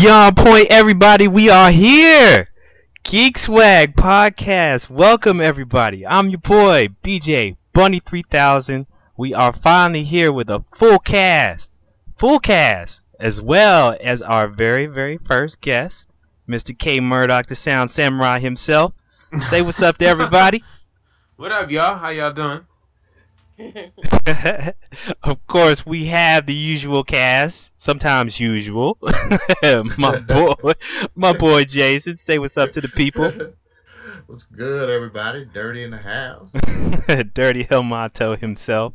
Beyond Point, everybody, we are here. Geekswagg podcast. Welcome, everybody. I'm your boy, BJ Bunny 3000. We are finally here with a full cast, as well as our very first guest, Mr. K-Murdock, the Sound Samurai himself. Say what's up to everybody. What up, y'all? How y'all doing? Of course, we have the usual cast, sometimes usual. my boy Jason. Say what's up to the people. What's good, everybody? Dirty in the house. Dirty Helmato himself,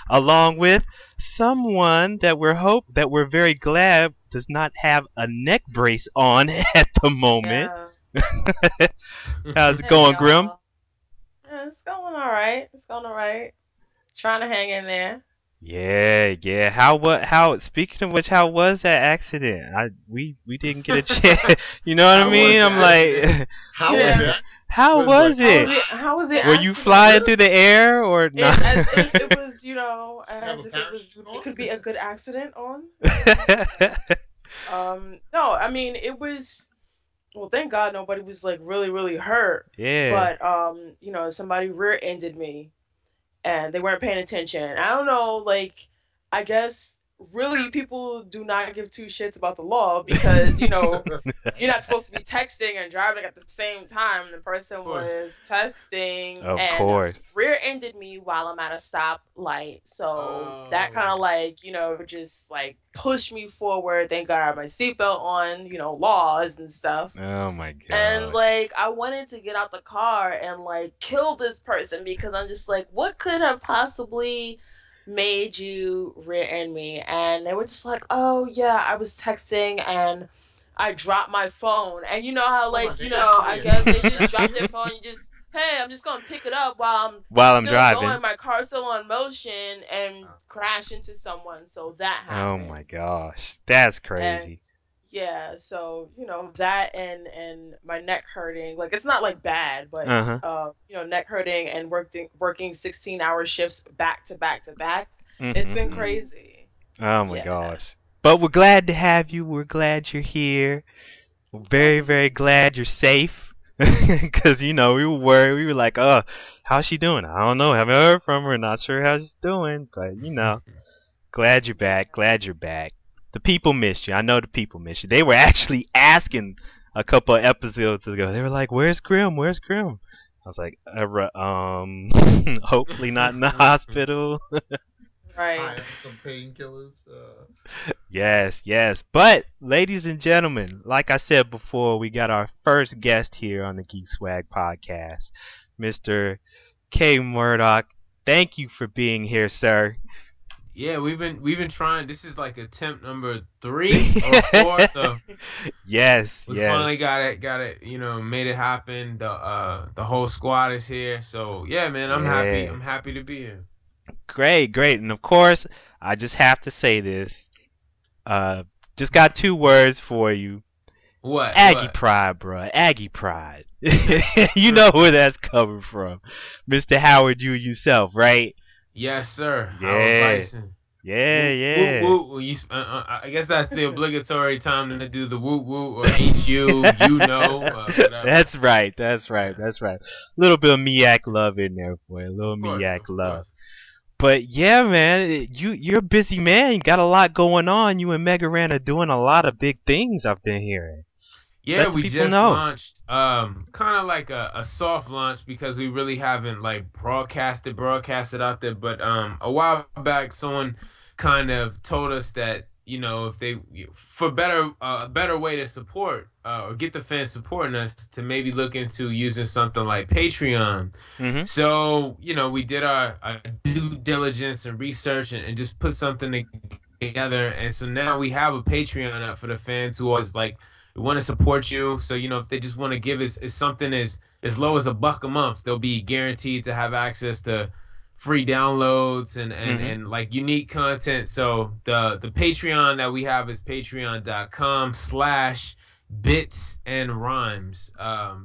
along with someone that we're very glad does not have a neck brace on at the moment. Yeah. How's it going, Grim? It's going all right. Trying to hang in there. Yeah. How? Speaking of which, how was that accident? We didn't get a chance. You know what I mean? I'm like, How was that? how was it? How was it? Were you flying through the air or not? As if it was, Have a parachute on? it could be a good accident on. No, I mean it was. Well, thank God nobody was like really hurt. Yeah. But somebody rear-ended me, and they weren't paying attention. I don't know, like, I guess really people do not give two shits about the law because you're not supposed to be texting and driving at the same time. The person was texting Of course. rear-ended me while I'm at a stoplight. So that kind of like, just like pushed me forward. Thank God I had my seatbelt on, laws and stuff. Oh my god. And like I wanted to get out the car and like kill this person because I'm just like, what could have possibly made you rear-end me? And they were just like, oh yeah, I was texting and I dropped my phone. And you know how like, I guess they just drop their phone and just, hey, I'm just gonna pick it up while I'm Still driving. going, my car's still on motion and crash into someone. So that Oh happened. my gosh. That's crazy. Yeah, so that and my neck hurting, like it's not like bad, but neck hurting and working 16-hour shifts back to back to back. It's been crazy. Oh my gosh. But we're glad to have you. We're glad you're here. We're very glad you're safe. Because, we were worried. We were like, oh, how's she doing? I don't know. Haven't heard from her. Not sure how she's doing. But, glad you're back. The people missed you. I know the people missed you. They were actually asking a couple of episodes ago. They were like, where's Grim? I was like, hopefully not in the hospital. Right. I have some painkillers. Yes. But, ladies and gentlemen, like I said before, we got our first guest here on the Geekswagg podcast, Mr. K-Murdock. Thank you for being here, sir. Yeah, we've been trying. This is like attempt number 3 or 4. So yes, we finally got it. Made it happen. The whole squad is here. So yeah, man, I'm happy. I'm happy to be here. Great, and of course, I just have to say this. Just got 2 words for you. What? Aggie pride, bro. Aggie pride. You know where that's coming from, Mr. Howard. You yourself, right? Yes, sir. Yeah. Howard Bison. Yeah. Woo, woo. I guess that's the obligatory time to do the woo woo or HU. Whatever. That's right. Little bit of Miak love in there for you. A little Miak love. Course. But yeah, man, you're a busy man. You got a lot going on. You and Mega Ran are doing a lot of big things. I've been hearing. Yeah, we just launched kind of like a soft launch because we really haven't like broadcasted out there. But a while back, someone kind of told us that if they for a better way to support or get the fans supporting us to maybe look into using something like Patreon. So we did our due diligence and research and just put something together. And so now we have a Patreon up for the fans who always like. We want to support you, so if they just want to give us something as low as $1 a month, they'll be guaranteed to have access to free downloads and like unique content. So the Patreon that we have is patreon.com/bits and rhymes,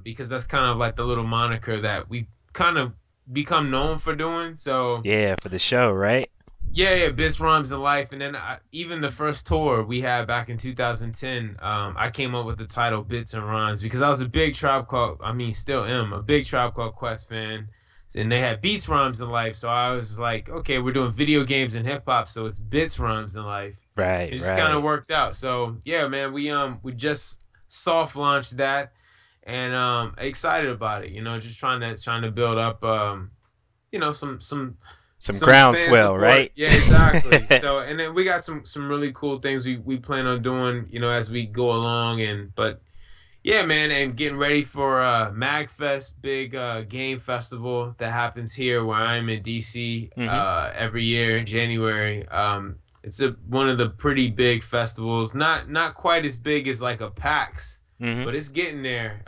because that's kind of like the little moniker that we kind of become known for doing. So yeah, for the show, right? Yeah, Bits, Rhymes, and Life, and then even the first tour we had back in 2010, I came up with the title Bits and Rhymes because I was a big Tribe Called, I mean, still am a big Tribe Called Quest fan, and they had Beats, Rhymes, and Life, so I was like, okay, we're doing video games and hip hop, so it's Bits, Rhymes, and Life. Right, It just kind right. of worked out. So yeah, man, we just soft launched that, and excited about it. You know, just trying to build up Some some fan groundswell, support. right? Yeah, exactly. So and then we got some really cool things we plan on doing, as we go along. And but yeah, man, and getting ready for MagFest, big game festival that happens here where I'm in DC Mhm. every year in January. It's one of the pretty big festivals, not quite as big as like a PAX, Mhm. but it's getting there.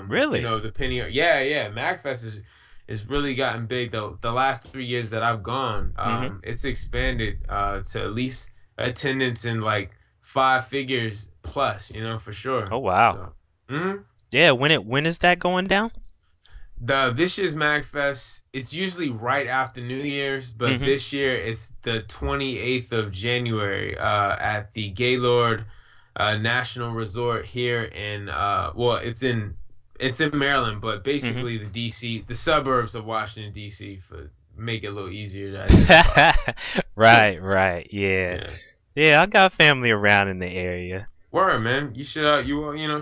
Really? The penny. Yeah. MagFest is really gotten big. The last 3 years that I've gone, Mhm. it's expanded to at least attendance in like five figures plus. For sure. Oh wow. So. Mm-hmm. Yeah, when is that going down? The This year's MagFest, it's usually right after New Year's, but Mhm. this year it's the 28th of January at the Gaylord National Resort here in well, it's in Maryland, but Mhm. basically the suburbs of Washington D.C. for make it a little easier to identify. Right, right. Yeah. Yeah. Yeah, I got family around in the area. Word, man. You should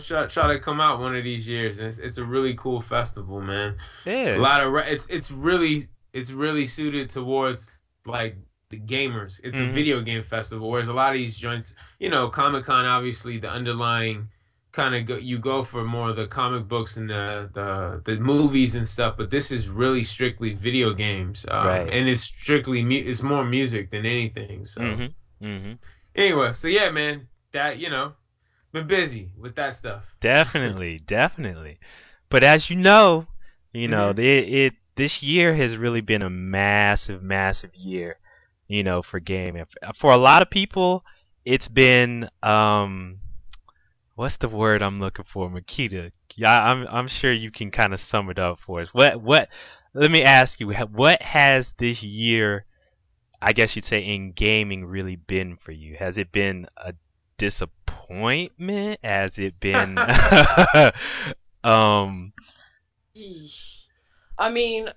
should try to come out one of these years. And it's a really cool festival, man. A Yeah. lot of it's really suited towards like the gamers. It's a Mhm. video game festival, whereas a lot of these joints, Comic Con, obviously the underlying kind of you go for more of the comic books and the movies and stuff, but this is really strictly video games, Right. and it's more music than anything. So Mhm. Mhm. anyway, so yeah, man, that been busy with that stuff. Definitely, definitely. But as Hmm. this year has really been a massive, massive year, for gaming. For a lot of people, it's been what's the word I'm looking for, Makita? Yeah, I'm sure you can kind of sum it up for us. What? Let me ask you, what has this year, I guess you'd say, in gaming really been for you? Has it been a disappointment? Has it been um Eesh. I mean,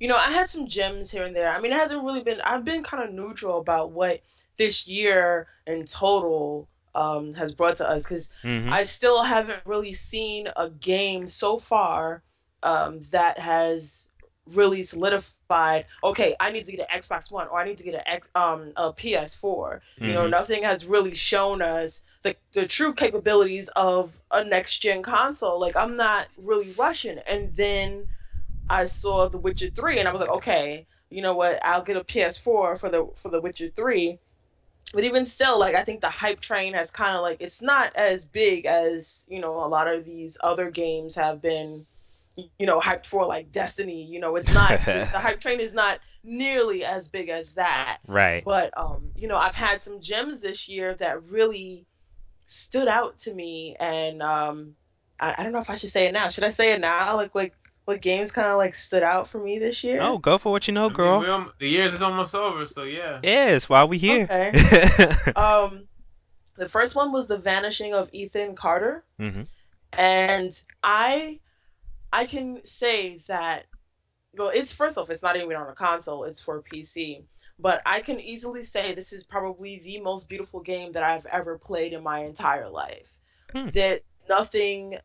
I had some gems here and there. I mean, it hasn't really been. I've been kind of neutral about what this year in total has brought to us because mhm. I still haven't really seen a game so far that has really solidified. Okay, I need to get an Xbox One or I need to get a PS4. Mhm. Nothing has really shown us the true capabilities of a next gen console. Like I'm not really rushing, and then I saw The Witcher 3 and I was like, okay, you know what? I'll get a PS4 for the Witcher 3. But even still, like I think the hype train has kind of like it's not as big as, a lot of these other games have been, hyped for like Destiny. The hype train is not nearly as big as that. Right. But I've had some gems this year that really stood out to me and I don't know if I should say it now. Should I say it now? Like what games kind of like stood out for me this Oh, year? go for what you know, I mean, girl. the years is almost over, so yeah. Yes, why we here. Okay. Um, the first one was The Vanishing of Ethan Carter, Mhm. and I can say that well, it's first off, it's not even on a console, it's for PC. But I can easily say this is probably the most beautiful game that I've ever played in my entire life. Hmm. That nothing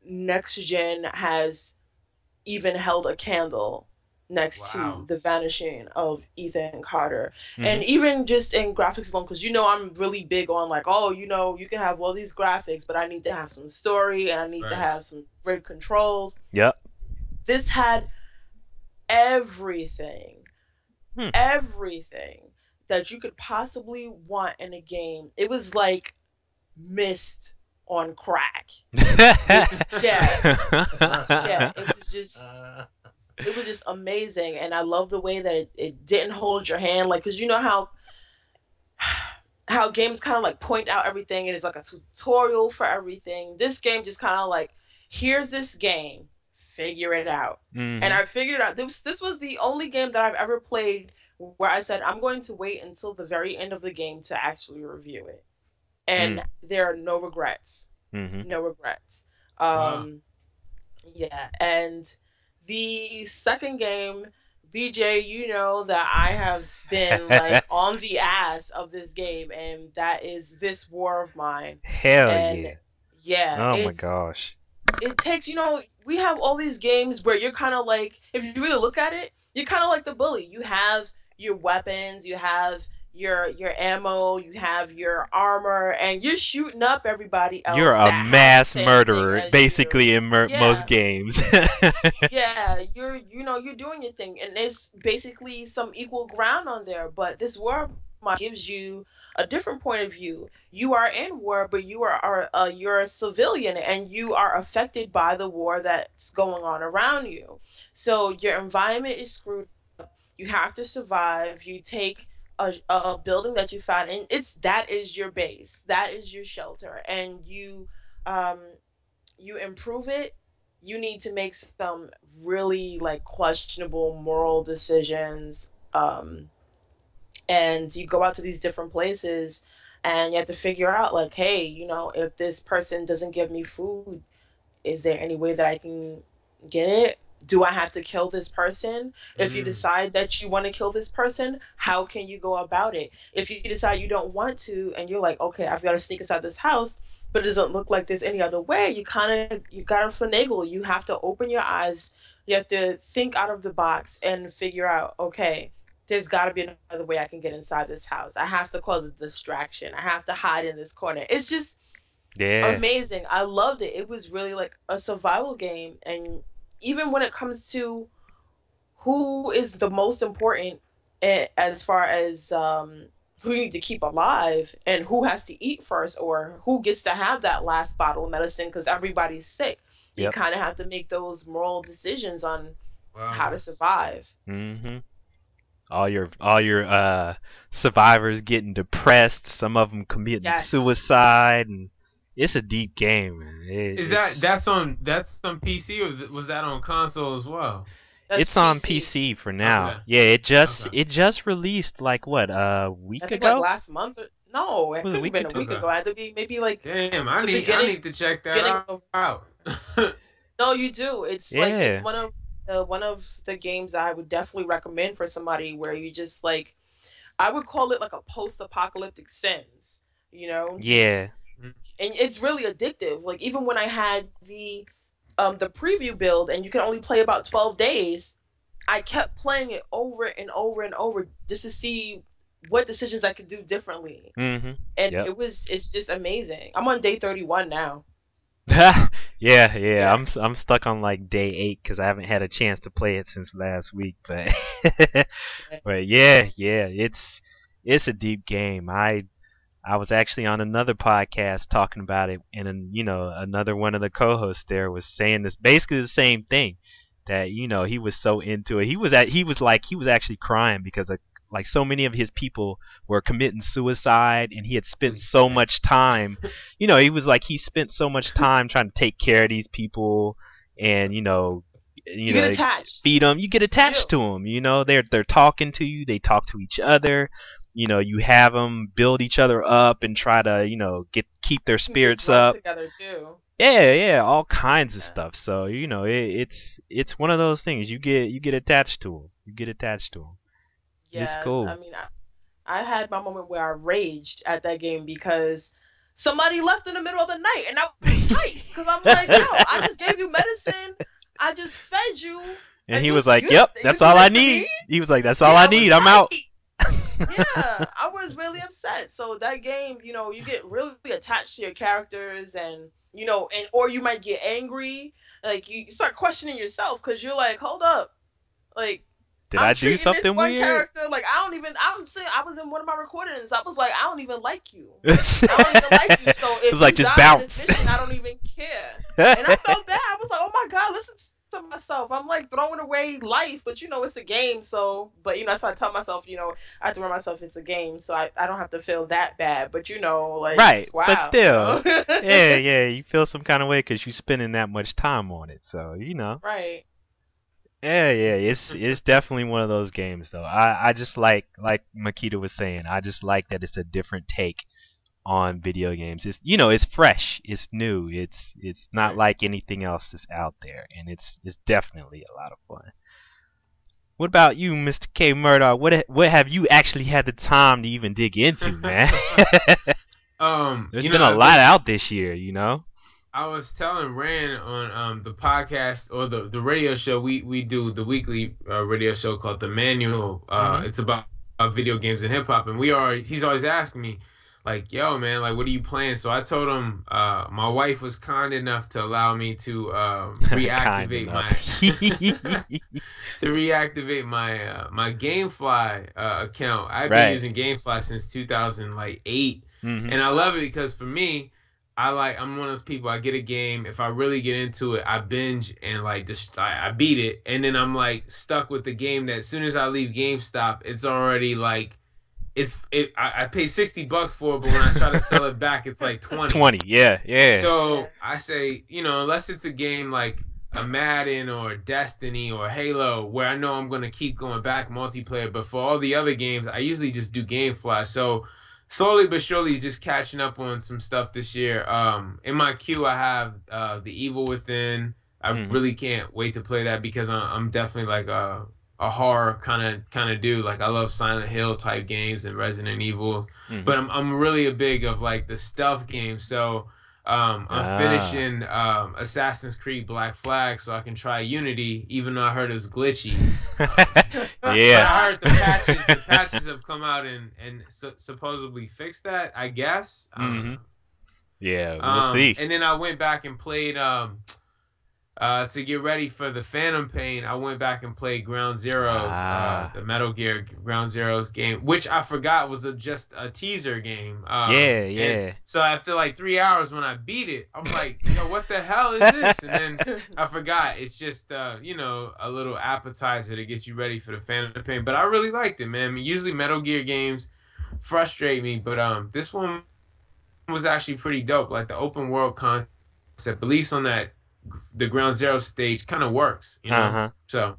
next gen has even held a candle next to Wow. the vanishing of Ethan Carter. And Mhm. even just in graphics alone, because I'm really big on like, oh, you can have all these graphics, but I need to have some story and I need to Right. have some great controls. Yep. This had everything, Hmm. everything that you could possibly want in a game. It was like mist on crack. This, yeah, yeah, it was just amazing, and I love the way that it didn't hold your hand, like because you know how games kind of like point out everything and it's like a tutorial for everything. This game just kind of like, here's this game, figure it out. And Mhm. I figured out this was the only game that I've ever played where I said I'm going to wait until the very end of the game to actually review it. And there are no regrets. No regrets. Wow. Yeah, and the second game, BJ, you know that I have been like on the ass of this game, and that is This War of Mine. Hell And yeah. yeah, Oh my gosh. it takes, we have all these games where you're kind of like, if you really look at it, you're kind of like the bully. You have your weapons, you have your ammo, you have your armor, and you're shooting up everybody You're else a that has the mass same thing murderer, as you. basically, in most Yeah, games. yeah, you're doing your thing, and there's basically some equal ground on there. But this war mod gives you a different point of view. You are in war, but you're a civilian, and you are affected by the war that's going on around you. So your environment is screwed up. You have to survive. You take a building that you found, and that is your base, that is your shelter, and um you improve it. You need to make some really like questionable moral decisions, and you go out to these different places, and you have to figure out like, hey, if this person doesn't give me food, is there any way that I can get it? Do I have to kill this person? If you Mm. decide that you want to kill this person, how can you go about it? If you decide you don't want to, and you're like, okay, I've got to sneak inside this house, but it doesn't look like there's any other way, you gotta finagle. You have to open your eyes. You have to think out of the box and figure out, okay, there's got to be another way I can get inside this house. I have to cause a distraction. I have to hide in this corner. It's just Yeah. amazing. I loved it. It was really like a survival game. And even when it comes to who is the most important, as far as who you need to keep alive and who has to eat first, or who gets to have that last bottle of medicine because everybody's sick, you Yep. kind of have to make those moral decisions on how to Wow. survive. Mhm. All your survivors getting depressed. Some of them committing Yes. suicide, and it's a deep game, man. Is It's that's on PC, or was that on console as well? That's it's on PC. PC for Okay. now. Yeah, it just Okay. it just released like what, a I week think like ago? last month. No, it Was it a couldn't have week or been a two? week Okay. ago. It had to be maybe like Damn, I the need I beginning need to check that beginning of. out. No, you do. It's like it's Yeah. one of the games I would definitely recommend for somebody where you just like, I would call it like a post-apocalyptic Sims. Just, Yeah. and it's really addictive. Like even when I had the preview build and you can only play about 12 days, I kept playing it over and over and over just to see what decisions I could do differently. Mhm. And Yep. it's just amazing. I'm on day 31 now. Yeah, yeah. Yeah. I'm stuck on like day 8 because I haven't had a chance to play it since last week. But but yeah. It's a deep game. I was actually on another podcast talking about it, and then, another one of the co-hosts there was saying this basically the same thing. That he was so into it. He was actually crying because like so many of his people were committing suicide, and he had spent Holy so shit. much time. He was like he spent so much time trying to take care of these people, and You get attached. feed them. You get You attached do. to them. They're talking to you. They talk to each other. You have them build each other up and try to keep their You can get spirits drunk up. together too. Yeah, all kinds of Yeah. stuff. So it's one of those things. You get attached to them. You get attached to them. It's Yeah, I cool. mean, I had my moment where I raged at that game because somebody left in the middle of the night, and I was tight because I'm like, yo, I just gave you medicine, I just fed you, And and he you was like, you "Yep, you that's do all I this to need." me? He was like, "That's all Yeah, I I was need. I'm out." tight. Yeah, I was really upset. So that game, you get really attached to your characters, and or you might get angry, like you start questioning yourself because you're like, hold up, like Did I'm I do treating this something one weird? character like I'm saying I was in one of my recordings. I was like, I don't even like you. It I don't even like you. So if was like, you just die in this bounce. mission, I don't even care. And I felt bad. I was like, oh my god, listen to myself. I'm like throwing away life, but it's a game. So, but that's why I tell myself, I have to remind myself it's a game, so I don't have to feel that bad. But like, Right, but wow, still, yeah, you feel some kind of way because you're spending that much time on it. So. right. Yeah, yeah, it's definitely one of those games though. I just like Makita was saying, I just like that it's a different take on video games. It's it's fresh, it's new, it's not Right. like anything else that's out there, and it's definitely a lot of fun. What about you, Mr. K Murdock? What have you actually had the time to even dig into, man? There's You been know, a I've lot been out this year, you know? I was telling Rand on the podcast or the radio show we do the weekly radio show called The Manual. Mhm. It's about video games and hip hop, and he's always asking me like, "Yo, man, like, what are you playing?" So I told him my wife was kind enough to allow me to Kind reactivate enough. my my GameFly account. I've been Right. using GameFly since 2008, Mhm. and I love it because for me, I'm one of those people. I get a game. If I really get into it, I binge and like just I beat it, and then I'm like stuck with the game. That as soon as I leave GameStop, it's already like I pay $60 for it, but when I try to sell it back, it's like 20. 20. Yeah, yeah. So I say, unless it's a game like a Madden or Destiny or Halo, where I know I'm gonna keep going back multiplayer. But for all the other games, I usually just do GameFly. So slowly but surely, just catching up on some stuff this year. In my queue, I have The Evil Within. I Mhm. really can't wait to play that because I'm definitely like a horror kind of dude. Like I love Silent Hill type games and Resident Evil, Mhm. but I'm really a big of like the stealth games. So I'm Ah. finishing Assassin's Creed Black Flag so I can try Unity, even though I heard it was glitchy. But Yeah. I heard the patches have come out and supposedly fixed that. I guess I don't Mhm. know. Yeah, we'll see. And then I went back and played to get ready for the Phantom Pain. I went back and played Ground Zeroes, Ah. the Metal Gear Ground Zeroes game, which I forgot was just a teaser game. Yeah, And yeah. so after like 3 hours when I beat it, I'm like, yo, what the hell is this? And then I forgot. It's just a little appetizer to get you ready for the Phantom Pain. But I really liked it, man. I mean, usually Metal Gear games frustrate me, but this one was actually pretty dope. Like the open world concept, at least on the Ground Zero stage, kind of works, Uh-huh. So,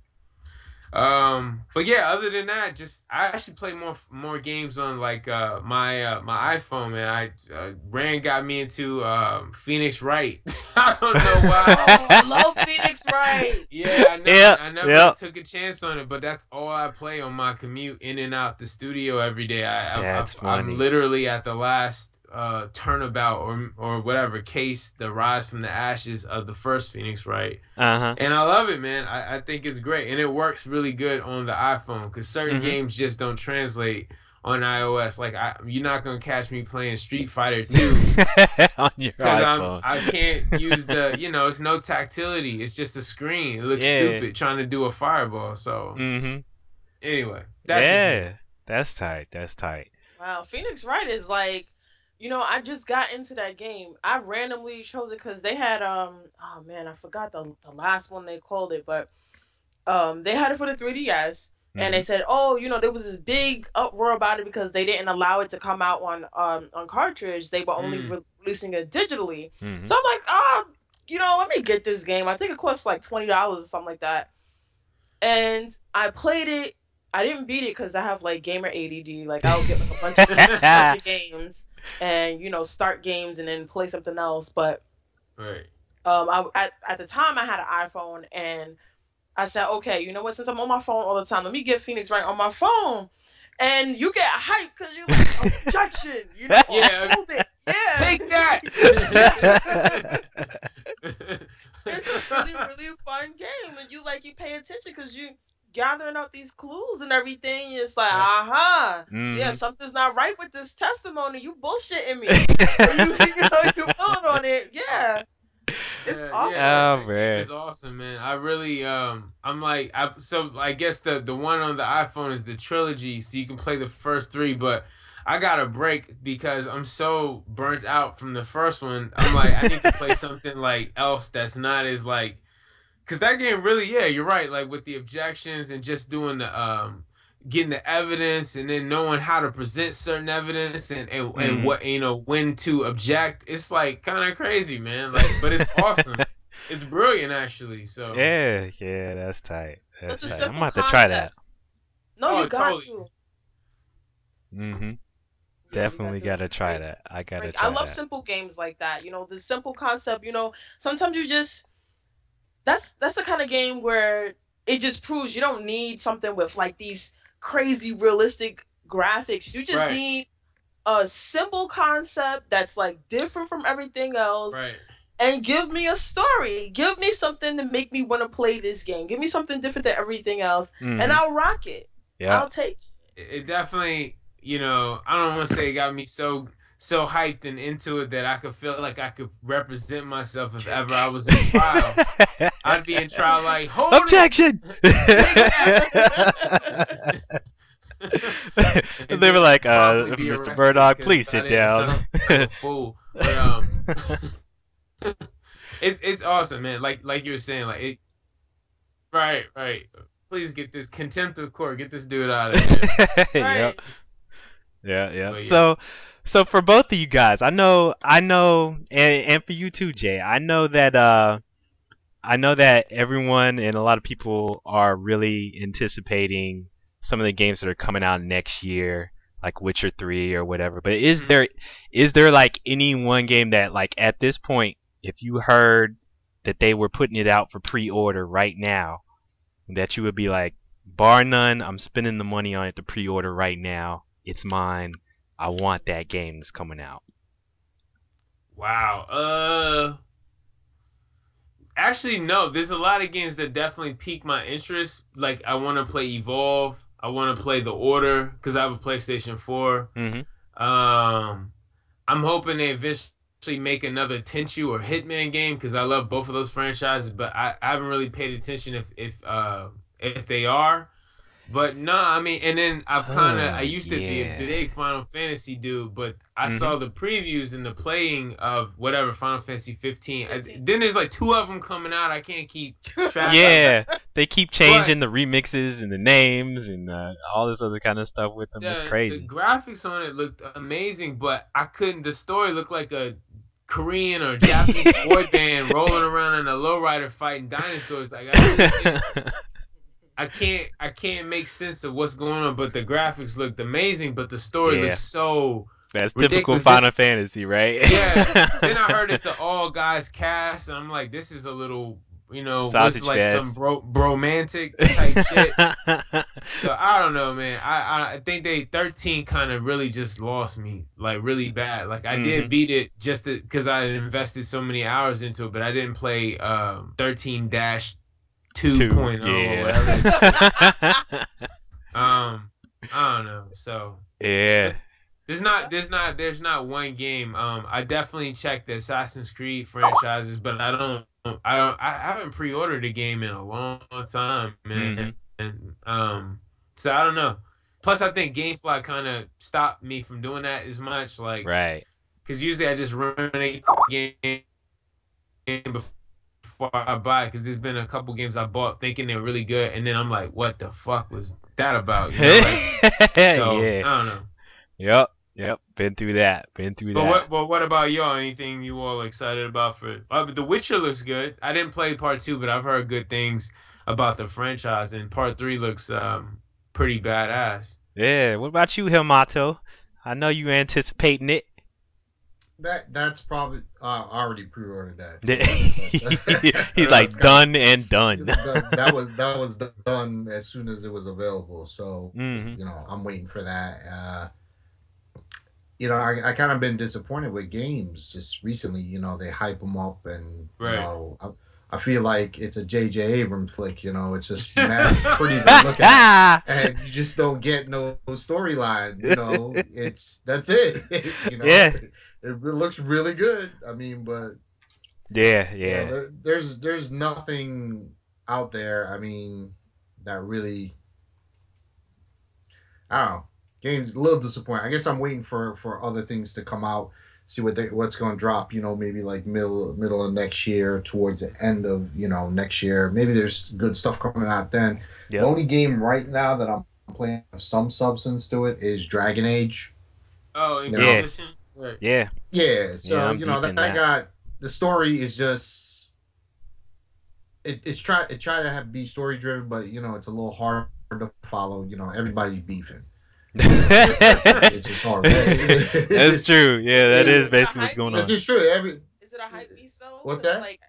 but yeah, other than that, just I actually play more games on like my iPhone, man. Rand got me into Phoenix Wright. I don't know why. Oh, I love Phoenix Wright. Yeah, Yep, I never yep. took a chance on it, but that's all I play on my commute in and out the studio every day. That's funny. I'm literally at the last turnabout or whatever case, the rise from the ashes of the first Phoenix Wright. Uh-huh. And I love it, man. I think it's great, and it works really good on the iPhone because certain Mhm. games just don't translate on iOS. Like you're not gonna catch me playing Street Fighter 2 On your because iPhone. I can't use it's no tactility. It's just a screen. It looks Yeah. stupid trying to do a fireball. So Mhm. anyway, that's just me. Yeah. That's tight. That's tight. Wow, Phoenix Wright is like, I just got into that game. I randomly chose it because they had oh man, I forgot the last one they called it, but they had it for the 3DS, and they Mhm. said, oh, there was this big uproar about it because they didn't allow it to come out on cartridge. They were only Mm. releasing it digitally. Mhm. So I'm like, let me get this game. I think it costs like $20 or something like that. And I played it. I didn't beat it because I have like gamer ADD. Like I'll get like bunch of games and start games and then play something else. But Right. at the time I had an iPhone and I said, okay, you know what? Since I'm on my phone all the time, let me get Phoenix Wright on my phone. And you get hyped because you're like, objection, Yeah. hold it, yeah. Take that. It's a really, really fun game, and you pay attention because you gathering up these clues and everything. It's like, yeah, Mhm. something's not right with this testimony. You bullshitting me. So you build on it. Yeah, it's awesome. Oh, man. It's awesome, man. I really I'm like so I guess the one on the iPhone is the trilogy, so you can play the first three, but I got a break because I'm so burnt out from the first one. I'm like, I need to play something like else that's not as like, because that game really, yeah, you're right. Like with the objections and just doing the getting the evidence and then knowing how to present certain evidence and what when to object. It's like kind of crazy, man. Like, but it's awesome. It's brilliant actually. So Yeah, yeah, that's tight. Such a I'm simple gonna have to try concept. that. No, Oh, you got totally. to. Mm-hmm. Yeah, you got Definitely to. gotta try that. I gotta I try love that. simple games like that. The simple concept. Sometimes you just that's the kind of game where it just proves you don't need something with like these crazy realistic graphics. You just Right. need a simple concept that's like different from everything else, Right. and give me a story. Give me something to make me want to play this game. Give me something different than everything else, and Mm-hmm. I'll rock it. Yeah. I'll take It definitely, I don't want to say it got me so hyped and into it that I could feel like I could represent myself if ever I was in trial. I'd be in trial like, hold Objection! and They were then like, probably be Mr. arrested Murdock, because please I sit didn't down. sound like a fool. But it's awesome, man. Like you were saying, like it. Right, right. Please get this contempt of court. Get this dude out of here. it. Yep. Right. Yeah. But yeah. So for both of you guys, I know, and for you too, Jay. I know that everyone and a lot of people are really anticipating some of the games that are coming out next year, like Witcher 3 or whatever. But is there like any one game that, like, at this point, if you heard that they were putting it out for pre-order right now, that you would be like, bar none, I'm spending the money on it to pre-order right now. It's mine. I want that game that's coming out. Wow. Actually, no. There's a lot of games that definitely pique my interest. Like, I want to play Evolve. I want to play The Order because I have a PlayStation 4. Mm-hmm. I'm hoping they eventually make another Tenchu or Hitman game because I love both of those franchises, but I haven't really paid attention if they are. But nah, I mean, and then I used to be a big Final Fantasy dude, but I saw the previews and the playing of whatever Final Fantasy 15. Then there's like 2 of them coming out. I can't keep track. Yeah, they keep changing the remixes and the names and all this other kind of stuff with them. It's crazy. The graphics on it looked amazing, but I couldn't. The story looked like a Korean or Japanese boy band rolling around in a lowrider fighting dinosaurs. Like I can't make sense of what's going on, but the graphics looked amazing, but the story looks so that's ridiculous. Typical Final Fantasy, right? Yeah. Then I heard it's an all guys cast, and I'm like, this is a little, was like fest. some bromantic type shit. So I don't know, man. I think 13 kind of really just lost me, like really bad. Like I did beat it just because I had invested so many hours into it, but I didn't play 13-2.0 or whatever it's I don't know. So yeah. There's not one game. I definitely checked the Assassin's Creed franchises, but I haven't pre-ordered a game in a long time, man. And so I don't know. Plus, I think GameFly kind of stopped me from doing that as much, like, right? Because usually I just run a game before I buy it. Because there's been a couple games I bought thinking they're really good, and then I'm like, what the fuck was that about? So yeah. I don't know. Yep. Been through that. But what about y'all? Anything you all excited about for? But The Witcher looks good. I didn't play part 2, but I've heard good things about the franchise, and part 3 looks pretty badass. Yeah. What about you, Hilmato? I know you anticipating it. That's probably already pre-ordered that. So He's like done and done. That was done as soon as it was available. So I'm waiting for that. I kind of been disappointed with games just recently. They hype them up, and I feel like it's a J.J. Abrams flick. It's just pretty to look at, and you just don't get no storyline. That's it. Yeah. It looks really good. I mean, but yeah. There's nothing out there. I mean, that really. I don't know. Game's a little disappointing. I guess I'm waiting for other things to come out, see what's going to drop. Maybe like middle of next year, towards the end of next year. Maybe there's good stuff coming out then. Yep. The only game right now that I'm playing with some substance to it is Dragon Age. Oh, Inquisition. Yeah. Yeah. So that got the story is just it try to be story driven, but you know it's a little hard to follow. You know, everybody's beefing. It's just hard. That's true. Yeah, that is basically what's going on. That's just true. Is it a hype beast though? What's that? Like,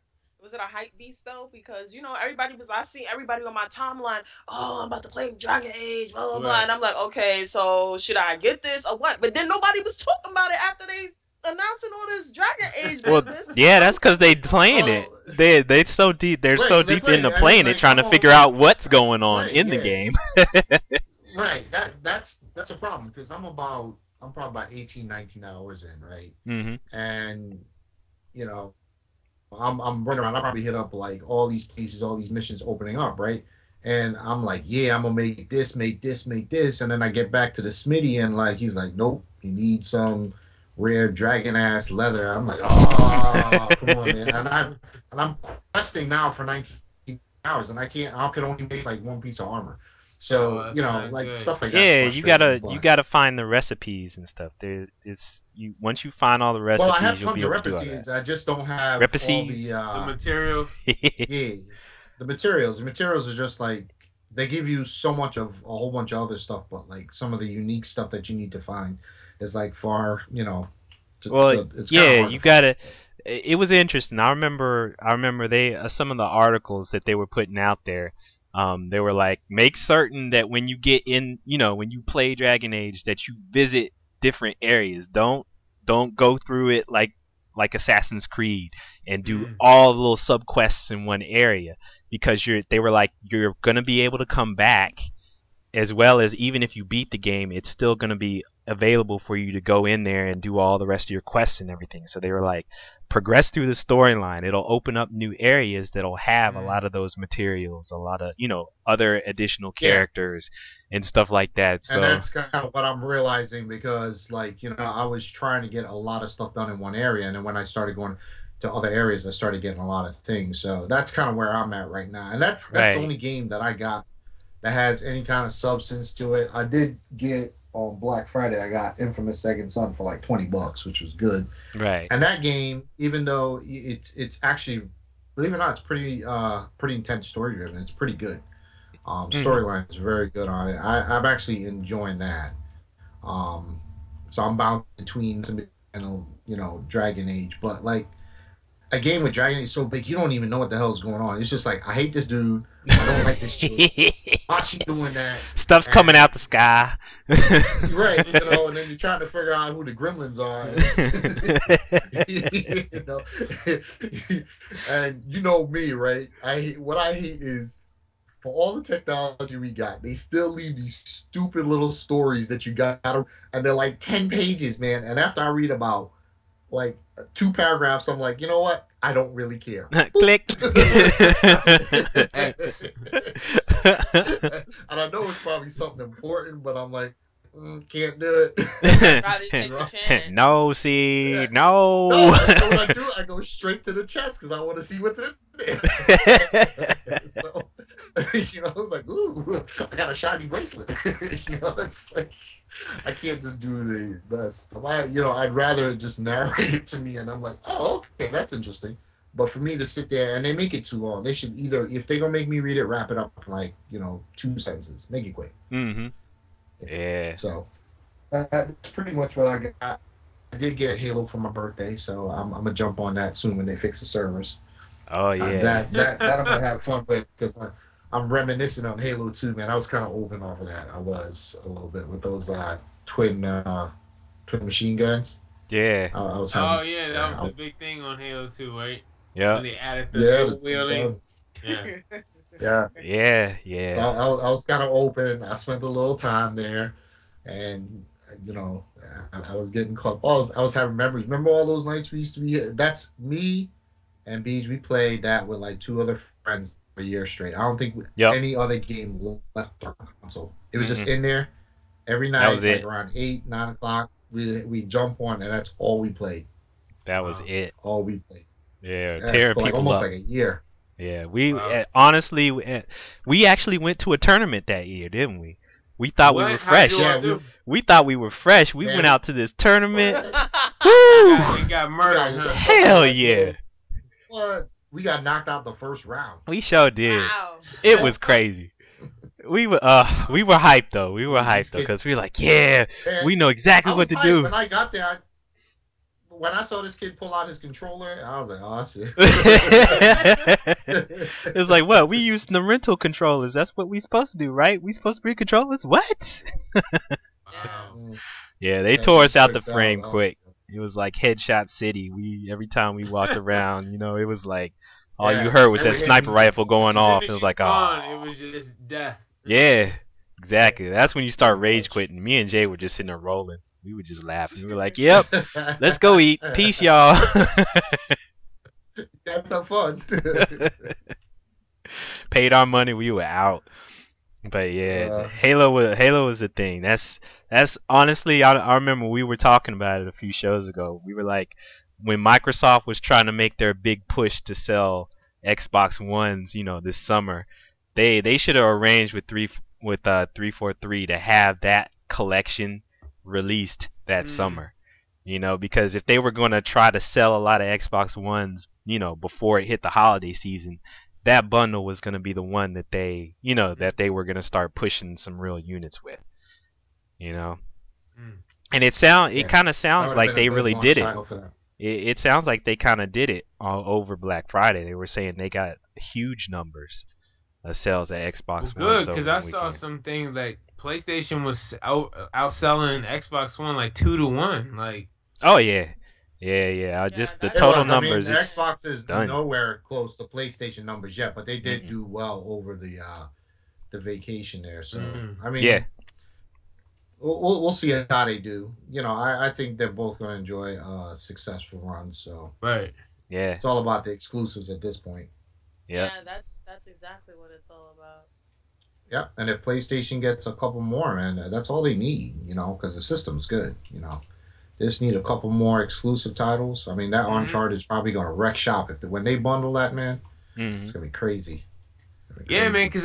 was it a hype beast though? Because you know I see everybody on my timeline. Oh, I'm about to play Dragon Age, blah blah blah, and I'm like, okay, so should I get this or what? But then nobody was talking about it after they announcing all this Dragon Age business. Well, yeah, that's because they playing it. They're so deep. They're so deep into playing it, trying to figure out what's going on in the game. Right. That's a problem because I'm probably about 18, 19 hours in, right? Mm-hmm. And you know, I'm running around. I probably hit up like all these cases, all these missions opening up, right? And I'm like, yeah, I'm gonna make this, and then I get back to the Smitty and like he's like, nope, you need some rare dragon ass leather. I'm like, oh, come on, man. And I'm questing now for 19 hours, and I can only make like one piece of armor. So you know, like good. Stuff like that. Yeah, you gotta find the recipes and stuff. Once you find all the recipes, well, I have you'll tons be of able to do all recipes. that. I just don't have all the materials. Yeah, the materials. The materials are just like they give you so much of a whole bunch of other stuff, but like some of the unique stuff that you need to find is like far, you know. You gotta. It was interesting. I remember they some of the articles that they were putting out there. They were like, make certain that when you get in, you know, when you play Dragon Age, that you visit different areas. Don't go through it like Assassin's Creed and do all the little sub quests in one area, because they were like, you're gonna be able to come back, as well as even if you beat the game, it's still gonna be available for you to go in there and do all the rest of your quests and everything. So they were like, progress through the storyline. It'll open up new areas that'll have a lot of those materials, a lot of, you know, other additional characters and stuff like that. So and that's kind of what I'm realizing, because like, you know, I was trying to get a lot of stuff done in one area, and then when I started going to other areas, I started getting a lot of things. So that's kind of where I'm at right now, and that's the only game that I got that has any kind of substance to it. I did get on Black Friday, I got Infamous Second Son for like $20, which was good. Right. And that game, even though it's actually, believe it or not, it's pretty intense story driven. It's pretty good. Storyline is very good on it. I'm actually enjoying that. So I'm bouncing between some, you know, Dragon Age, but like a game with Dragon Age is so big, you don't even know what the hell is going on. It's just like, I hate this dude. I don't like this chick. Why's she doing that? Stuff's coming out the sky. Right, you know, and then you're trying to figure out who the gremlins are. You know, and you know me, right? What I hate is, for all the technology we got, they still leave these stupid little stories that you got, and they're like 10 pages, man. And after I read about like 2 paragraphs, I'm like, you know what? I don't really care. Click. And I know it's probably something important, but I'm like, can't do it. No, see, yeah. No. No, that's what I do. I go straight to the chest because I want to see what's in there. So, you know, like, ooh, I got a shiny bracelet. You know, it's like, I can't just do the stuff. You know, I'd rather just narrate it to me, and I'm like, oh, okay, that's interesting. But for me to sit there, and they make it too long. They should either, if they're gonna make me read it, wrap it up in like, you know, 2 sentences. Make it quick. Mm-hmm. Yeah. So that's pretty much what I got. I did get Halo for my birthday, so I'm gonna jump on that soon when they fix the servers. Oh yeah. That I'm gonna have fun with, because I'm reminiscing on Halo 2, man. I was kind of open off of that. I was a little bit with those twin machine guns. Yeah. I was having, that was the big thing on Halo 2, right? Yeah. When they added the wheeling. Yeah. Yeah. So I was kind of open. I spent a little time there, and you know, I was getting caught. I was having memories. Remember all those nights we used to be? That's me and Beej. We played that with like 2 other friends for a year straight. I don't think any other game left our console. It was just in there every night, like around 8, 9 o'clock. We jump on, and that's all we played. That was it. All we played. Yeah, tearing people like almost up. Like a year. Yeah, we honestly, we actually went to a tournament that year, didn't we? We thought we were fresh. We thought we were fresh. We went out to this tournament. Woo! We got murdered. Hell yeah! What? we got knocked out the first round. We sure did. Wow. It was crazy. We were hyped though. We were hyped though because we were like, yeah, we know exactly what to do. When I got there, when I saw this kid pull out his controller, I was like, oh shit. It was like, what? We used the rental controllers. That's what we supposed to do, right? We supposed to bring controllers? What? Yeah, they tore us out the frame quick. It was like Headshot City. Every time we walked around, it was like all you heard was that sniper rifle going off. It was like, oh, it was just death. Yeah, exactly. That's when you start rage quitting. Me and Jay were just sitting there rolling. We were just laughing. We were like, yep, let's go eat. Peace, y'all. That's so fun. Paid our money. We were out. But yeah, Halo was a thing. That's honestly, I remember we were talking about it a few shows ago. We were like, when Microsoft was trying to make their big push to sell Xbox Ones, this summer, they should have arranged with 343 to have that collection released that summer. Because if they were going to try to sell a lot of Xbox Ones, before it hit the holiday season, that bundle was going to be the one that they, that they were going to start pushing some real units with, And it kind of sounds like they really did it. It sounds like they kind of did it all over Black Friday. They were saying they got huge numbers of sales at Xbox One. Good, because I saw something like PlayStation was outselling Xbox One like 2-1. Like, oh yeah. Just the total numbers. Xbox is nowhere close to PlayStation numbers yet, but they did do well over the vacation there. So I mean, yeah, we'll see how they do. I think they're both going to enjoy a successful run. So right, yeah, it's all about the exclusives at this point. Yeah, that's exactly what it's all about. Yeah, and if PlayStation gets a couple more, man, that's all they need. Because the system's good. They just need a couple more exclusive titles. I mean, that Uncharted is probably going to wreck shop when they bundle that, man. It's gonna be crazy. Yeah, man, because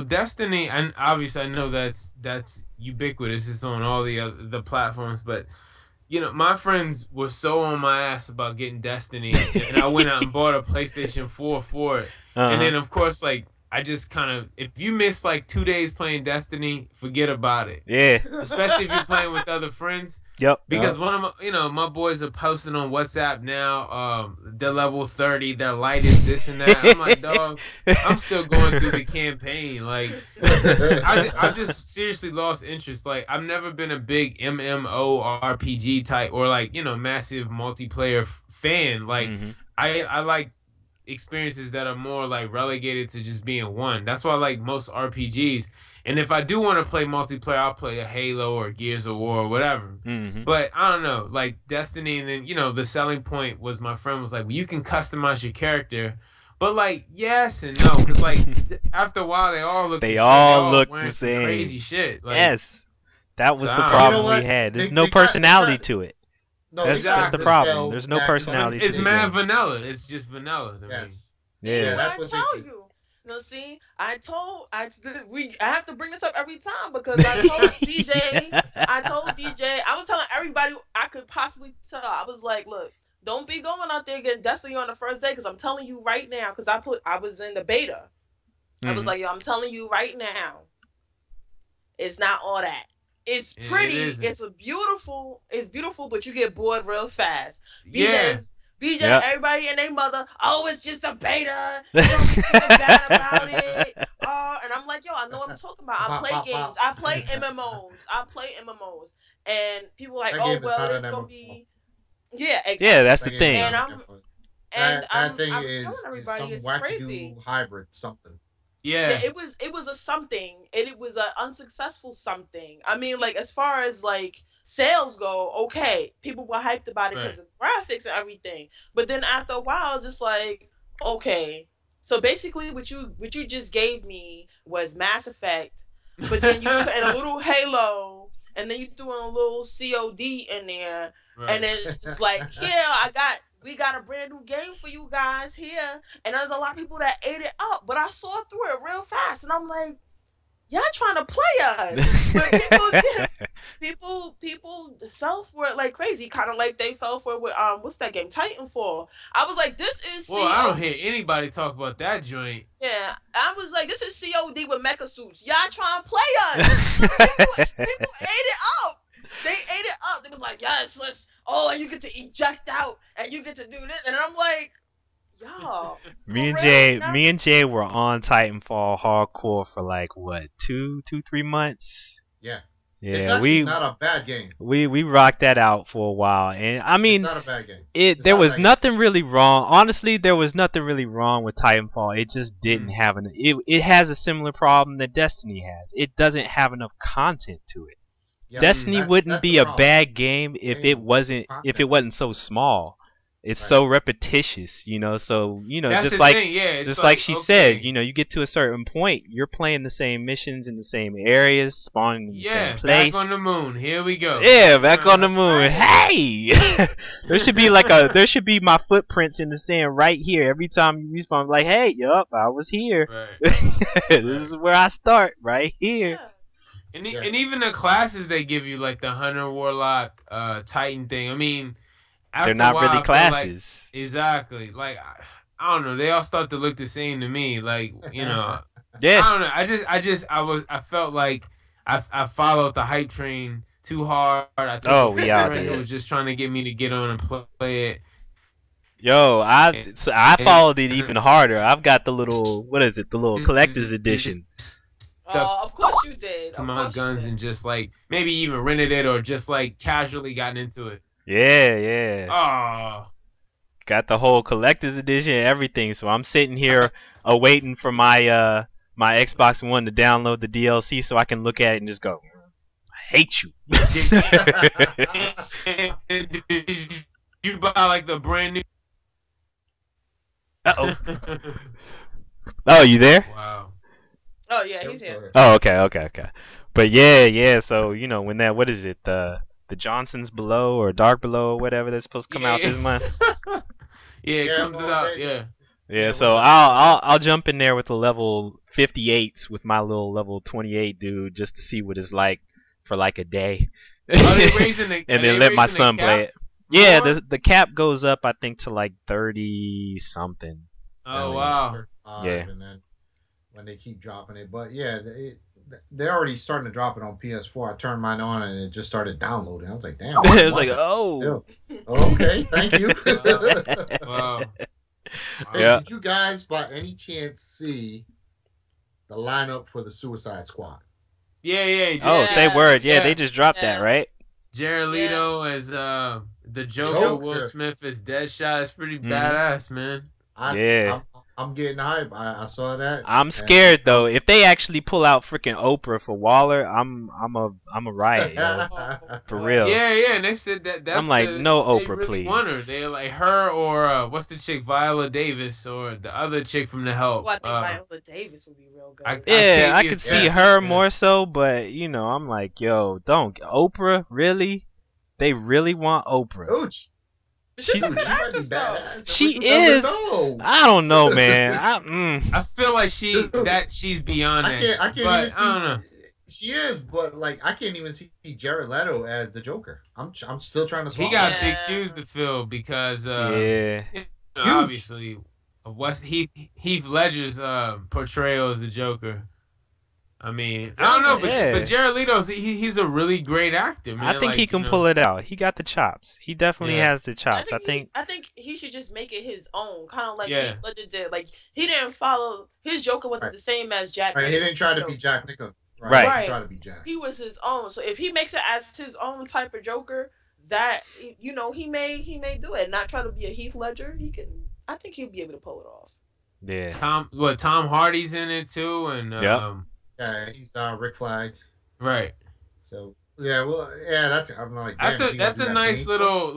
Destiny, and obviously I know that's ubiquitous. It's on all the platforms, but my friends were so on my ass about getting Destiny, and I went out and bought a PlayStation 4 for it. And then of course, like, I just kind of, if you miss like 2 days playing Destiny, forget about it. Yeah. Especially if you're playing with other friends. Yep. Because one of my, my boys are posting on WhatsApp now, they're level 30, their light is this and that. I'm like, dog, I'm still going through the campaign. Like, I just seriously lost interest. Like, I've never been a big MMORPG type or like, massive multiplayer fan. Like, I like experiences that are more like relegated to just being one. That's why I like most RPGs. And if I do want to play multiplayer, I'll play a Halo or Gears of War or whatever. But I don't know, like Destiny, and then the selling point was my friend was like, well, you can customize your character, but like yes and no, because like after a while they all look the same. Crazy shit. Like, yes, that was the problem we had. There's no personality to it. No, that's the problem. There's no personality. It's mad vanilla. It's just vanilla to me. Yeah. I tell you. No, see, I have to bring this up every time because I told DJ, I was telling everybody I could possibly tell. I was like, look, don't be going out there getting Destiny on the first day because I'm telling you right now, because I was in the beta. I was like, yo, I'm telling you right now, it's not all that. It's pretty. It's beautiful, but you get bored real fast. BJ, everybody and their mother, it's just a beta. You don't feel bad about it. And I'm like, yo, I know what I'm talking about. I play games. I play MMOs. And people are like, it's going to be... Yeah, exactly. Yeah, that's the thing. And I'm telling everybody, it's crazy. Hybrid something. Yeah, it was a something, and it was an unsuccessful something. I mean, like, as far as like sales go, okay, people were hyped about it because of graphics and everything. But then after a while, it's just like, okay, so basically what you just gave me was Mass Effect, but then you put in a little Halo, and then you threw in a little COD in there, and then it's just like, we got a brand new game for you guys here. And there's a lot of people that ate it up. But I saw through it real fast. And I'm like, y'all trying to play us. But people fell for it like crazy, kind of like they fell for it with what's that game, Titanfall. I was like, this is Well, I don't hear anybody talk about that joint. Yeah, I was like, this is COD with mecha suits. Y'all trying to play us. People ate it up. They ate it up. They was like, yes, let's. Oh, and you get to eject out, and you get to do this, and I'm like, y'all. Me and Jay were on Titanfall hardcore for like what, 3 months. Yeah. Yeah, it's actually not a bad game. We rocked that out for a while, and I mean, it's not a bad game. There was nothing really wrong. Honestly, there was nothing really wrong with Titanfall. It just didn't have it has a similar problem that Destiny has. It doesn't have enough content to it. Yeah, Destiny wouldn't be a bad game if it wasn't so small. It's so repetitious, you know. So that's just like thing. just like she said, you get to a certain point, you're playing the same missions in the same areas, spawning in the same place. Back on the moon. Here we go. Yeah, back on the moon. Hey, there should be my footprints in the sand right here. Every time you respawn, like, hey, yup, I was here. Right. This is where I start, right here. Yeah. And even the classes they give you, like the Hunter, Warlock, Titan thing. I mean. They're not really classes. Exactly. Like, I don't know. They all start to look the same to me. Like, Yes. I don't know. I felt like I followed the hype train too hard. I took a friend who was just trying to get me to get on and play it. Yo, I followed it even harder. I've got the little, what is it? The little collector's edition. Of course you did. To my guns and just like maybe even rented it or just like casually gotten into it. Yeah. Oh. Got the whole collector's edition and everything, so I'm sitting here awaiting for my my Xbox One to download the DLC so I can look at it and just go, I hate you. Did you buy like the brand new? Uh-oh. Oh, you there? Wow. Oh yeah, he's here. Oh, okay. But yeah, so when that, what is it, the Johnsons Below or Dark Below or whatever that's supposed to come out this month. It comes out. Yeah, so I'll jump in there with the level 58s with my little level 28 dude just to see what it's like for like a day. Are they raising the, and then let my son play it. Yeah, the cap goes up I think to like 30 something. Oh wow. Yeah. And then when they keep dropping it, but yeah, they're already starting to drop it on PS4. I turned mine on and it just started downloading. I was like, damn. It was like, oh. Okay, thank you. Wow. Hey, did you guys by any chance see the lineup for the Suicide Squad? Yeah. Say word. Yeah, they just dropped that, right? Jared Leto as the Joker. Will Smith as Deadshot. It's pretty badass, man. I'm getting hype. I saw that. I'm scared though. If they actually pull out freaking Oprah for Waller, I'm a riot, yo. For real. Yeah. And they said that's. I'm like, no Oprah, really please. Want her. They're like her or what's the chick, Viola Davis, or the other chick from The Help. Well, I think Viola Davis would be real good. I could see her more so, but I'm like, yo, don't Oprah really? They really want Oprah. Ooch. She's a good actress, though. She is. I don't know, man. I feel like she's beyond that. I don't know. She is, but like I can't even see Jared Leto as the Joker. I'm still trying to. He got big shoes to fill because obviously, Heath Ledger's portrayal as the Joker. I mean, I don't know, but Jared Leto's he's a really great actor, man. I think he can pull it out. He got the chops. He definitely has the chops. I think he should just make it his own, kind of like Heath Ledger did. Like he didn't follow his Joker wasn't the same as Jack. Right, he didn't try to be Jack Nicholson. Right. He didn't try to be Jack. He was his own. So if he makes it as his own type of Joker, that he may do it. Not try to be a Heath Ledger. He can. I think he'll be able to pull it off. Yeah. Tom Hardy's in it too, and Yeah, he's Rick Flag. Right. So I'm like, that's a nice little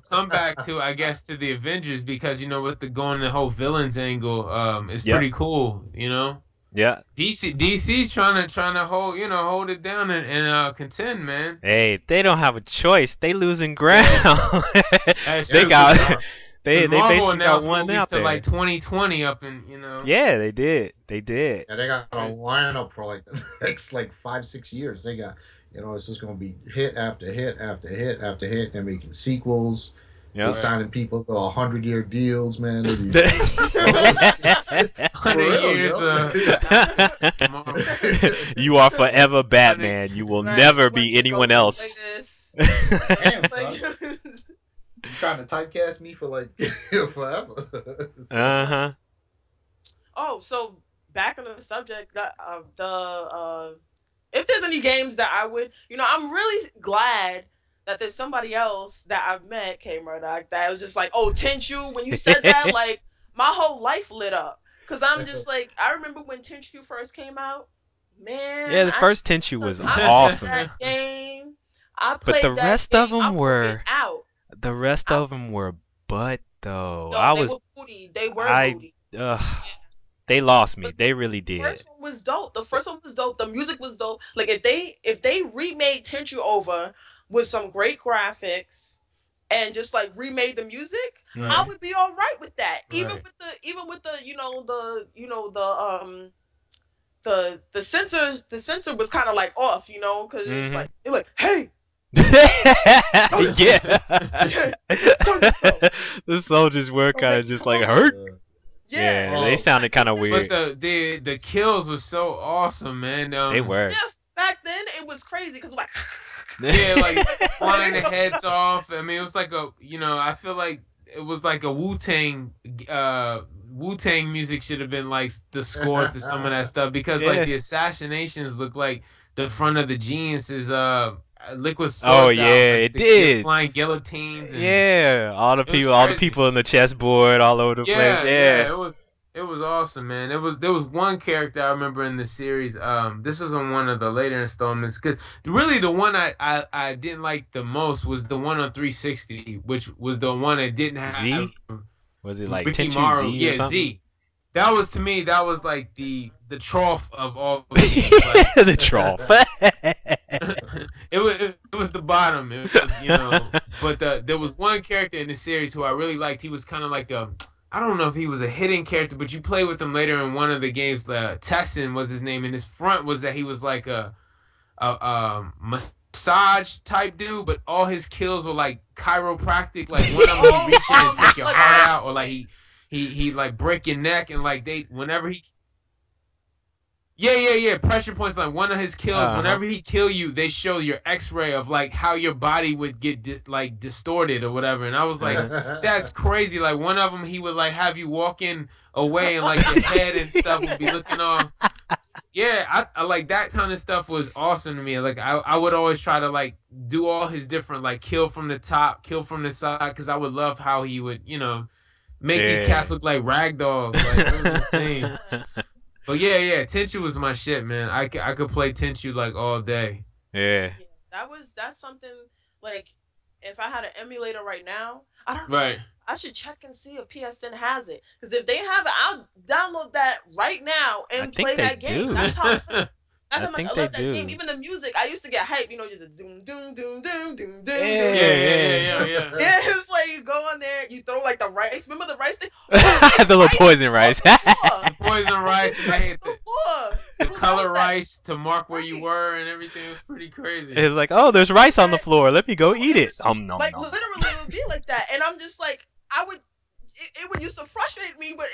comeback to I guess to the Avengers because with the whole villains angle it's pretty cool, Yeah. DC's trying to hold it down and contend, man. Hey, they don't have a choice. They losing ground. They got They Marvel basically got announced one movies out to there. like 2020 up in, you know. Yeah, they did. They did. Yeah, they got a lineup for like the next like 5-6 years. They got, it's just gonna be hit after hit after hit after hit. They're making sequels. Yep. They signing people to 100-year deals, man. 100 years. You are forever Batman. You will never be anyone else. Damn, son. You trying to typecast me for like forever? Oh, so back on the subject that if there's any games that I would, I'm really glad that there's somebody else that I've met, K-Murdock, that was just like, oh, Tenchu, when you said that, like, my whole life lit up. Because I'm just like, I remember when Tenchu first came out, man. Yeah, the first Tenchu was awesome. That game. I played but the rest of them were out. The rest of them were butt though. No, they were booty. They were booty. They lost me. They really did. The first one was dope. The music was dope. Like if they remade Tenchu over with some great graphics and just like remade the music, I would be all right with that. Right. Even with the the censor was kind of like off, because it's like hey. Yeah. The soldiers were kind of just like hurt. Yeah, they sounded kind of weird. But the kills were so awesome, man. They were. Yeah, back then it was crazy because like. Yeah, like flying the heads off. I mean, it was like I feel like it was like a Wu-Tang music should have been like the score to some of that stuff because like the assassinations look like the front of the jeans is liquid swords. Oh yeah, it did. Flying guillotines. And all the people in the chessboard all over the place. Yeah, it was awesome, man. There was one character I remember in the series. This was on one of the later installments because really the one I didn't like the most was the one on 360, which was the one that didn't have Z. Was it like Ricky Tenchu Maru? Z or something? Z. That was to me. That was like the trough of all the games. Like, the trough. it was the bottom. It was, but there was one character in the series who I really liked. He was kind of like I don't know if he was a hidden character, but you play with him later in one of the games. Tessin was his name, and his front was that he was like a massage type dude, but all his kills were like chiropractic. Like one of them he reach in and take your heart out, or like he like break your neck, and like whenever he. Yeah. Pressure points. Like one of his kills, whenever he kill you, they show your X-ray of like how your body would get distorted or whatever. And I was like, that's crazy. Like one of them, he would like have you walking away and like your head and stuff would be looking all. Yeah, I like that kind of stuff was awesome to me. Like I would always try to like do all his different like kill from the top, kill from the side, because I would love how he would make these cats look like rag dolls. Like it was insane. But yeah, Tenchu was my shit, man. I could play Tenchu like all day. Yeah. That's something like if I had an emulator right now, I don't know. Right. I should check and see if PSN has it. Because if they have it, I'll download that right now and play that game. That's how I love that game. Even the music, I used to get hype, just a doom, doom, doom, doom, doom, doom. Yeah. Yeah, it's like you go on there, you throw like the rice. Remember the rice thing? The little poison rice. The poison rice, and they had the color rice to mark where you were and everything. It was pretty crazy. It was like, oh, there's rice on the floor. Let me go eat it. Like literally, it would be like that, and I'm just like, it would used to frustrate me, but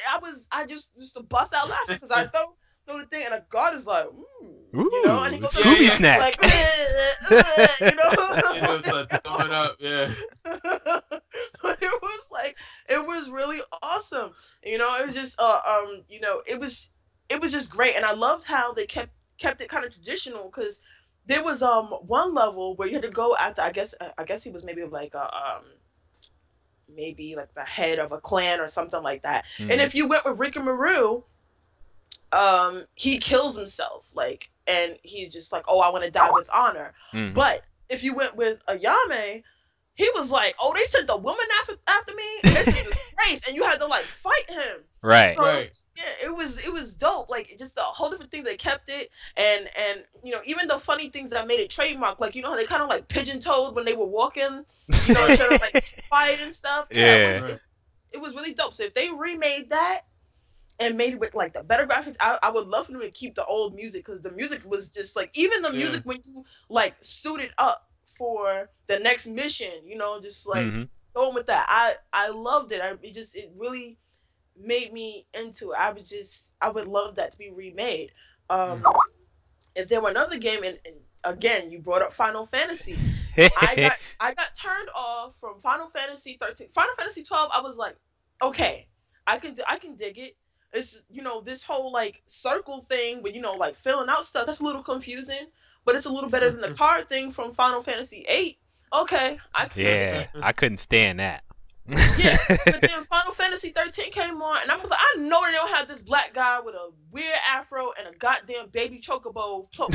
I just used to bust out laughing because I throw the thing, and a guard is like, ooh, and he goes Scooby snack. like, And it was like throwing up, yeah. But it was really awesome. It was just it was just great, and I loved how they kept it kind of traditional because there was one level where you had to go after I guess he was maybe like maybe like the head of a clan or something like that. Mm-hmm. And if you went with Rick and Maru, he kills himself, like, and he's just like, oh, I want to die with honor. Mm-hmm. But if you went with Ayame, he was like, oh, they sent the woman after me, and this is disgrace, and you had to like fight him. Right. So, yeah, it was dope. Like just the whole different thing, they kept it, and even the funny things that made it trademark, like how they kind of like pigeon-toed when they were walking, trying to like fight and stuff. Yeah, it was really dope. So if they remade that and made it with like the better graphics, I would love for them to keep the old music, because the music was just like, even the music when you like suited up for the next mission, you know, just like going with that. I loved it. It really made me into it. I would love that to be remade. If there were another game, and again, you brought up Final Fantasy. I got turned off from Final Fantasy 13. Final Fantasy 12, I was like, okay, I can dig it. It's, you know, this whole like circle thing, but you know, like filling out stuff, that's a little confusing, but it's a little better than the card thing from Final Fantasy 8. Okay, I couldn't stand that. Yeah, but then Final Fantasy 13 came on, and I was like, I know they don't have this black guy with a weird afro and a goddamn baby chocobo afro.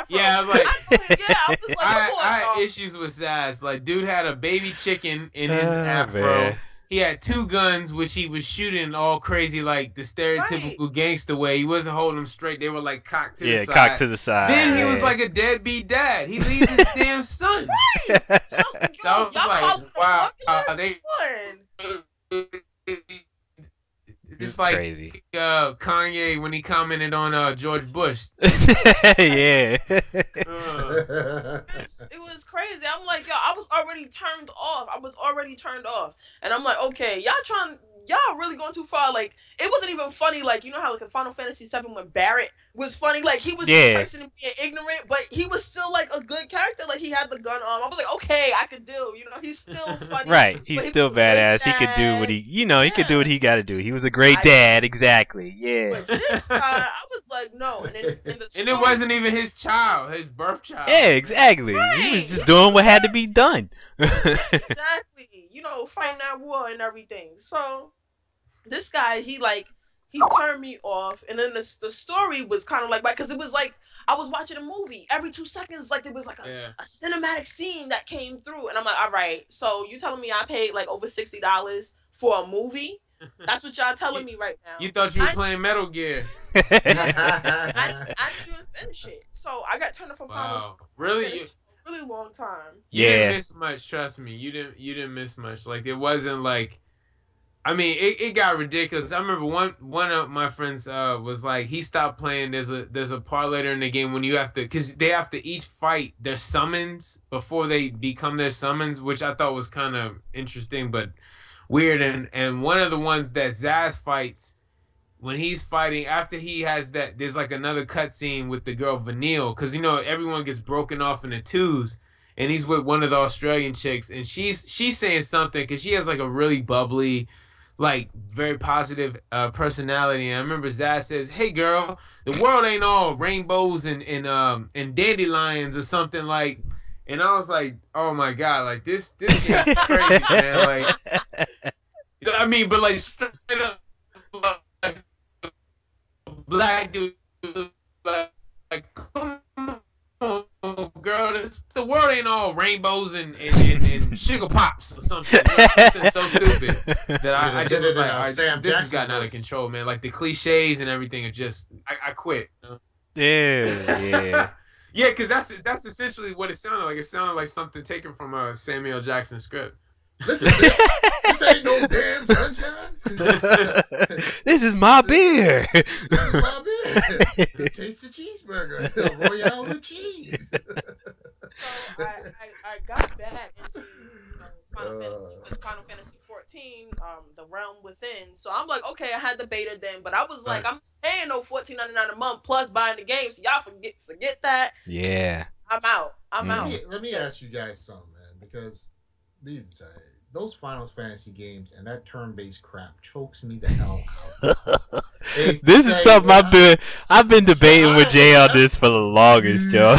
Yeah, I was like, I was like, I had issues with Zaz. Like, dude had a baby chicken in his afro. Man. He had 2 guns, which he was shooting all crazy, like the stereotypical gangster way. He wasn't holding them straight. They were like cocked to the side. Yeah, cocked to the side. Then he was like a deadbeat dad. He leaves his damn son. Right. So I was like, wow. It's like crazy. Kanye when he commented on George Bush. Yeah. It was crazy. I'm like, yo, I was already turned off. And I'm like, okay, y'all really going too far. Like, it wasn't even funny. Like, you know how like in Final Fantasy 7 when Barrett was funny, like he was this person and being ignorant, but he was still like a good character. Like he had the gun on. I was like, okay, I could deal. You know, he's still funny. Right, he's still badass. He could do what he could do what he got to do. He was a great dad, exactly. Yeah. But this time, I was like, no. And it wasn't even his child, his birth child. Yeah, exactly. Right. He was just doing what had to be done. Exactly. You know, fighting that war and everything. So this guy, he turned me off, and then the story was kind of like, because it was like I was watching a movie. Every 2 seconds, like there was like a cinematic scene that came through, and I'm like, all right, so you telling me I paid like over $60 for a movie? That's what y'all telling me right now. You thought you were playing Metal Gear. I didn't finish it, so I got turned off from Final. Really? A really long time. You didn't miss much. Trust me, you didn't miss much. Like it wasn't like. I mean, it got ridiculous. I remember one of my friends was like, he stopped playing. There's a part later in the game when you have to, because they have to each fight their summons before they become their summons, which I thought was kind of interesting but weird. And one of the ones that Zaz fights, when he's fighting, after he has that, there's like another cutscene with the girl Vanille, because you know everyone gets broken off into 2s. And he's with one of the Australian chicks, and she's saying something because she has like a really bubbly, like very positive personality. And I remember Zaz says, "Hey girl, the world ain't all rainbows and dandelions or something like." And I was like, "Oh my god, like this game's crazy, man!" Like, you know what I mean? But like straight up, like, black dude, like come on, girl, the world ain't all rainbows and sugar pops or something. You know, something so stupid that I just was like, this has gotten out of control, man. Like the cliches and everything are just, I quit. You know? Yeah. Yeah, because that's essentially what it sounded like. It sounded like something taken from a Samuel L. Jackson script. Listen, this ain't no damn sunshine. This is my beer. This is my beer. Taste the cheeseburger. Royale with cheese. So I got back into Final Fantasy 14, the Realm Within. So I'm like, okay, I had the beta then, but I was like, I'm paying no $14.99 a month plus buying the game, so y'all forget that. Yeah. I'm out. out. Let me ask you guys something, man, because those Final Fantasy games and that turn-based crap chokes me the hell out. This is something I've been debating with Jay on this for the longest, Joe.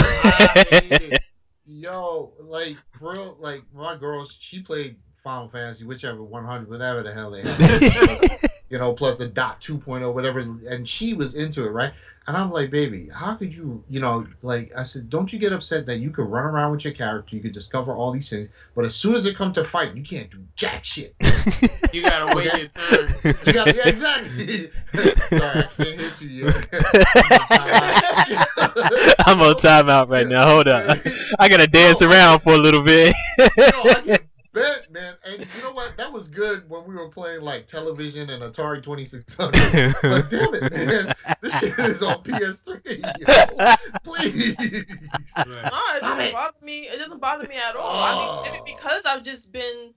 Yo, like for real, like my girl, she played Final Fantasy, whichever 100, whatever the hell they had, you know, plus the dot 2.0, whatever, and she was into it, right? And I'm like, baby, how could you, you know, like I said, don't you get upset that you could run around with your character, you could discover all these things, but as soon as it comes to fight, you can't do jack shit. You gotta wait your turn. Yeah, exactly. Sorry, I can't hit you yet. I'm on timeout right now. Hold on. I gotta dance around for a little bit. I get bet, man. And you know what? That was good when we were playing like television and Atari 2600. But damn it, man, this shit is on PS3. Yo. Please, it doesn't bother me. It doesn't bother me at all. I mean, maybe because I've just been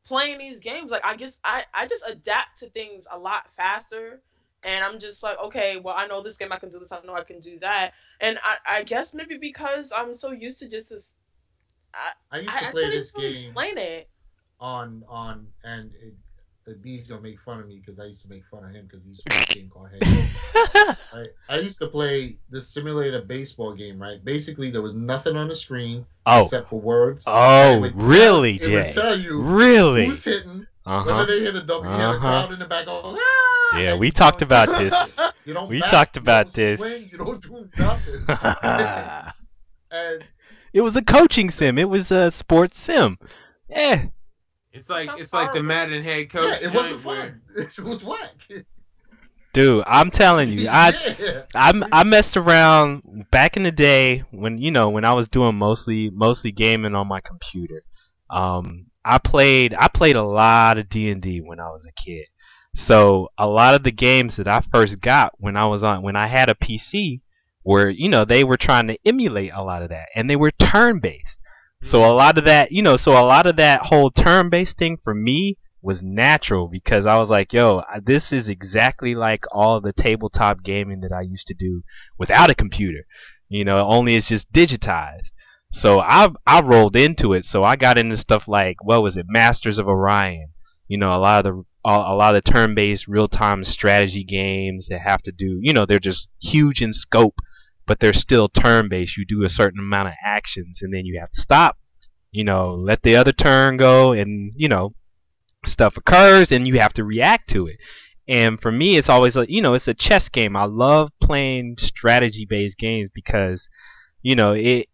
playing these games, like I guess I just adapt to things a lot faster, and I'm just like, okay, well, I know this game, I can do this, I know I can do that, and I guess maybe because I'm so used to just this. I used to play this game. Explain it. The B's gonna make fun of me because I used to make fun of him because he's a game called Head. I used to play this simulated baseball game, right? Basically, there was nothing on the screen except for words. Oh, really, Jay? It would tell you who's hitting, whether they hit a double. You had a crowd in the back going, ah! Yeah, we talked about this. You don't we bat, talked about you this. don't swing, you don't do nothing. And it was a coaching sim. It was a sports sim. Yeah. It's like the Madden head coach. Yeah, it wasn't fun. It was whack. Dude, I'm telling you, I messed around back in the day when I was doing mostly gaming on my computer. I played a lot of D&D when I was a kid. So a lot of the games that I first got when I had a PC were, they were trying to emulate a lot of that, and they were turn-based. So a lot of that whole turn-based thing for me was natural because I was like, yo, this is exactly like all the tabletop gaming that I used to do without a computer. Only it's just digitized. So I rolled into it. So I got into stuff like, what was it, Masters of Orion. A lot of the turn-based real-time strategy games that have to do, they're just huge in scope, but they're still turn-based. You do a certain amount of actions, and then you have to stop, let the other turn go, and, stuff occurs, and you have to react to it. And for me, it's always, it's a chess game. I love playing strategy-based games because, it,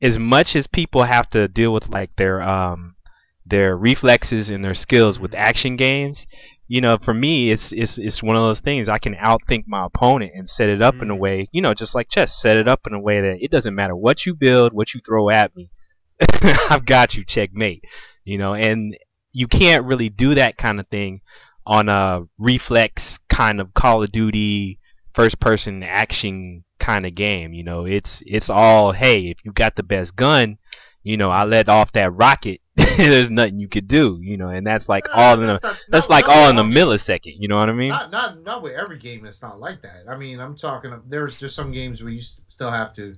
as much as people have to deal with, like, their reflexes and their skills with action games, for me, it's one of those things. I can outthink my opponent and set it up in a way, just like chess, set it up in a way that it doesn't matter what you build, what you throw at me, I've got you, checkmate. And you can't really do that kind of thing on a reflex kind of Call of Duty first-person action kind of game. It's all, hey, if you got the best gun, I let off that rocket. There's nothing you could do, and that's like all in a millisecond. You know what I mean? Not with every game. It's not like that. I mean, I'm talking. There's just some games where you still have to,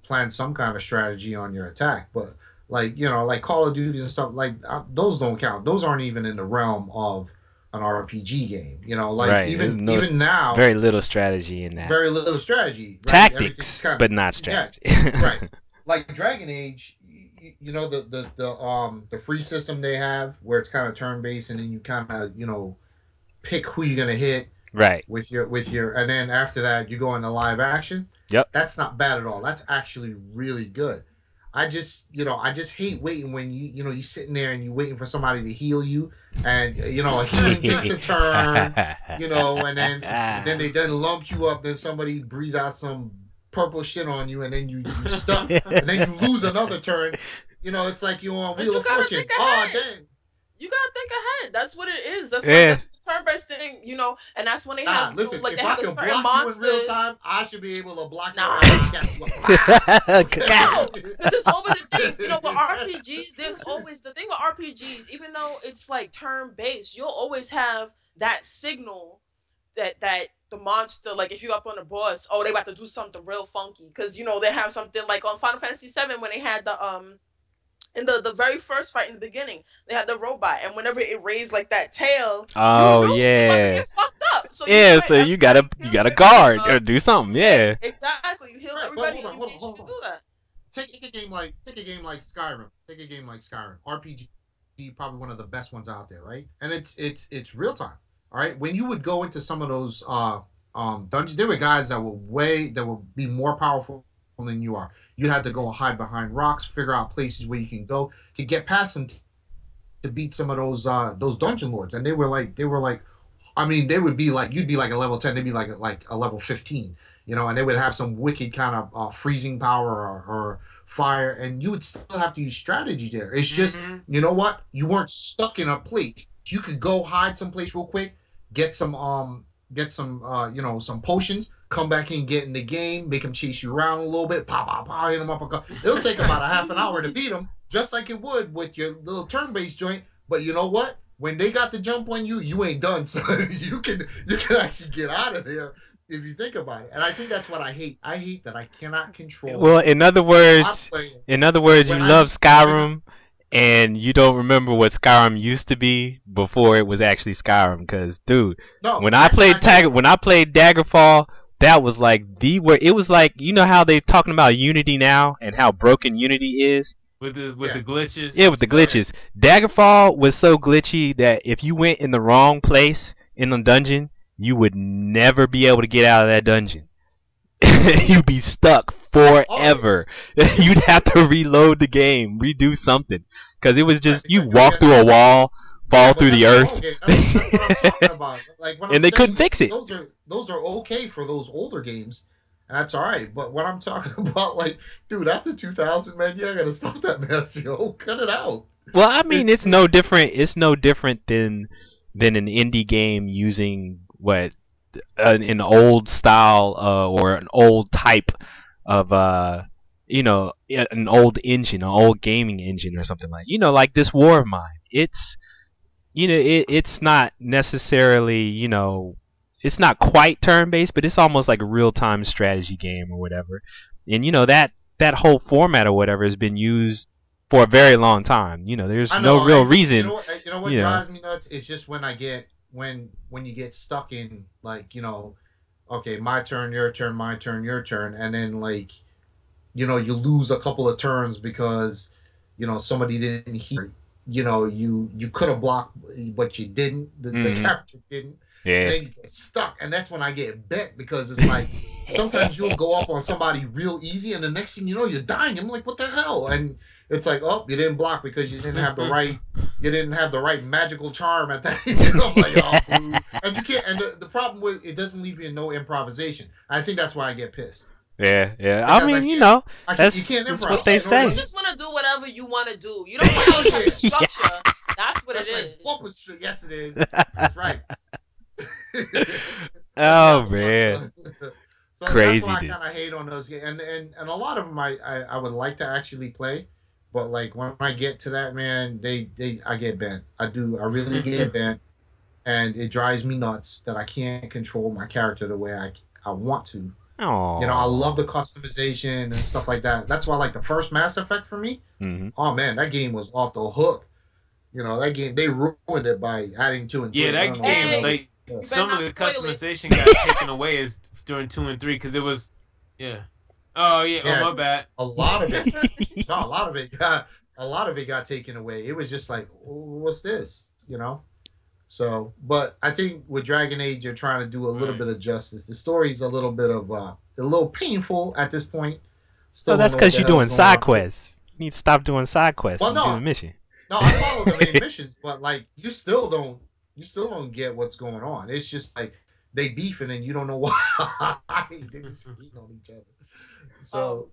plan some kind of strategy on your attack. But like Call of Duty and stuff like those don't count. Those aren't even in the realm of an RPG game. Right. even now, very little strategy in that. Very little strategy. Right? Tactics, but not strategy. Yeah, right. Like Dragon Age. The free system they have where it's kind of turn based, and then you kind of pick who you're gonna hit right with your and then after that you go into live action. Yep, that's not bad at all. That's actually really good. I just hate waiting when you're sitting there and you're waiting for somebody to heal you, and a healing takes a turn, and then they lump you up, then somebody breathe out some purple shit on you, and then you stuck, and then you lose another turn. It's like you're on Wheel of Fortune. Oh, dang. You gotta think ahead. That's what it is. That's the turn-based thing, and that's when they have. Listen, like, if they I have can certain block monsters. you in real time, I should be able to block Nah. you. No, this is always the thing. With RPGs, there's always the thing with RPGs. Even though it's like turn-based, you'll always have that signal that the monster, like if you're up on a boss, they about to do something real funky, because they have something like on Final Fantasy VII when they had the in the very first fight in the beginning, they had the robot, and whenever it raised like that tail, oh yeah, it's about to get fucked up. So you gotta guard or do something. Yeah, exactly. You heal everybody. Hold on. To do that. Take a game like Skyrim. RPG, probably one of the best ones out there, right? And it's real time. All right, when you would go into some of those dungeons, there were guys that would be more powerful than you are. You'd have to go hide behind rocks, figure out places where you can go to get past them to beat some of those dungeon lords. And they were like, I mean, they would be like, you'd be like a level 10, they'd be like a level 15, and they would have some wicked kind of freezing power fire, and you would still have to use strategy there. It's just, you know what? You weren't stuck in a place. You could go hide someplace real quick, get some you know, some potions, come back in, get in the game, make them chase you around a little bit, pop, pop, pop, hit them up. It'll take about a half an hour to beat them, just like it would with your little turn-based joint. But you know what? When they got the jump on you, you ain't done. So you can actually get out of there if you think about it. And I think that's what I hate. I hate that I cannot control. Well, in other words, you love Skyrim, and you don't remember what Skyrim used to be before it was actually Skyrim. Because, dude, when I played Daggerfall, that was like it was like, you know how they're talking about Unity now and how broken Unity is. With the glitches. Yeah, with the glitches. Daggerfall was so glitchy that if you went in the wrong place in the dungeon, you would never be able to get out of that dungeon. You'd be stuck forever. You'd have to reload the game, redo something, because it was just you walk through a wall, fall through the earth. That's what I'm talking about. Like, when and they couldn't fix it. Those are okay for those older games, and that's all right. But what I'm talking about, like, dude, after 2000, man, you gotta stop that mess, yo. Cut it out. Well, I mean, it's no different. It's no different than an indie game using an old style or an old type of you know, an old engine, an old gaming engine or something like, you know, like this War of Mine. It's, you know, it's not necessarily, you know, it's not quite turn-based, but it's almost like a real-time strategy game or whatever. And you know, that whole format or whatever has been used for a very long time. You know, there's no real reason. You know what drives me nuts? It's just when you get stuck in, like, you know, okay, my turn, your turn, my turn, your turn, and then, like, you know, you lose a couple of turns because, you know, somebody didn't hear. You know, you could have blocked, but you didn't. The character didn't. Yeah. And then you get stuck, and that's when I get bent, because it's like sometimes you'll go up on somebody real easy, and the next thing you know, you're dying. I'm like, what the hell? And it's like, oh, you didn't block because you didn't have the right magical charm at that. You know, like, oh, boo. And you can't. And the problem with it doesn't leave you in no improvisation. I think that's why I get pissed. Yeah. I mean, you know, that's what they say. You just want to do whatever you want to do. You don't want to structure. Yeah. That's what it is. Yes, it is. That's right. Oh man. So crazy. That's why I kind of hate on those games, and a lot of them I would like to actually play, but like when I get to that, man, I get bent. I really get bent, and it drives me nuts that I can't control my character the way I want to. Aww. You know, I love the customization and stuff like that. That's why, like, the first Mass Effect for me, oh man, that game was off the hook. You know, that game, they ruined it by adding 2 and 3. Yeah, that game, like, some of the customization got taken away is during 2 and 3, because it was, Oh yeah, oh my bad. A lot of it, a lot of it got taken away. It was just like, what's this? You know. So, but I think with Dragon Age, you're trying to do a little bit of justice. The story's a little bit of a little painful at this point. Still, that's because you're doing side quests. You need to stop doing side quests and do a mission. No, I follow the main missions, but like you still don't get what's going on. It's just like they beefing and you don't know why. They just beating on each other. So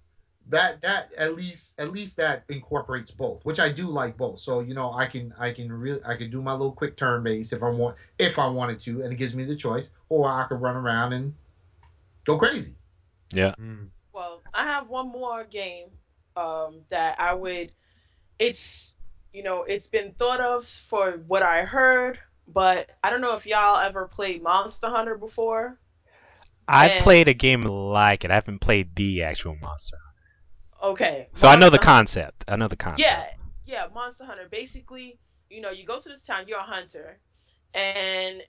that at least that incorporates both, which I do like both. So, you know, I can do my little quick turn base if I wanted to, and it gives me the choice, or I could run around and go crazy. Yeah. Well, I have one more game that I would. It's, you know, it's been thought of for what I heard, but I don't know if y'all ever played Monster Hunter before. I played a game like it. I haven't played the actual Monster Hunter. Okay. So I know the concept. Yeah, Monster Hunter. Basically, you know, you go to this town, you're a hunter, and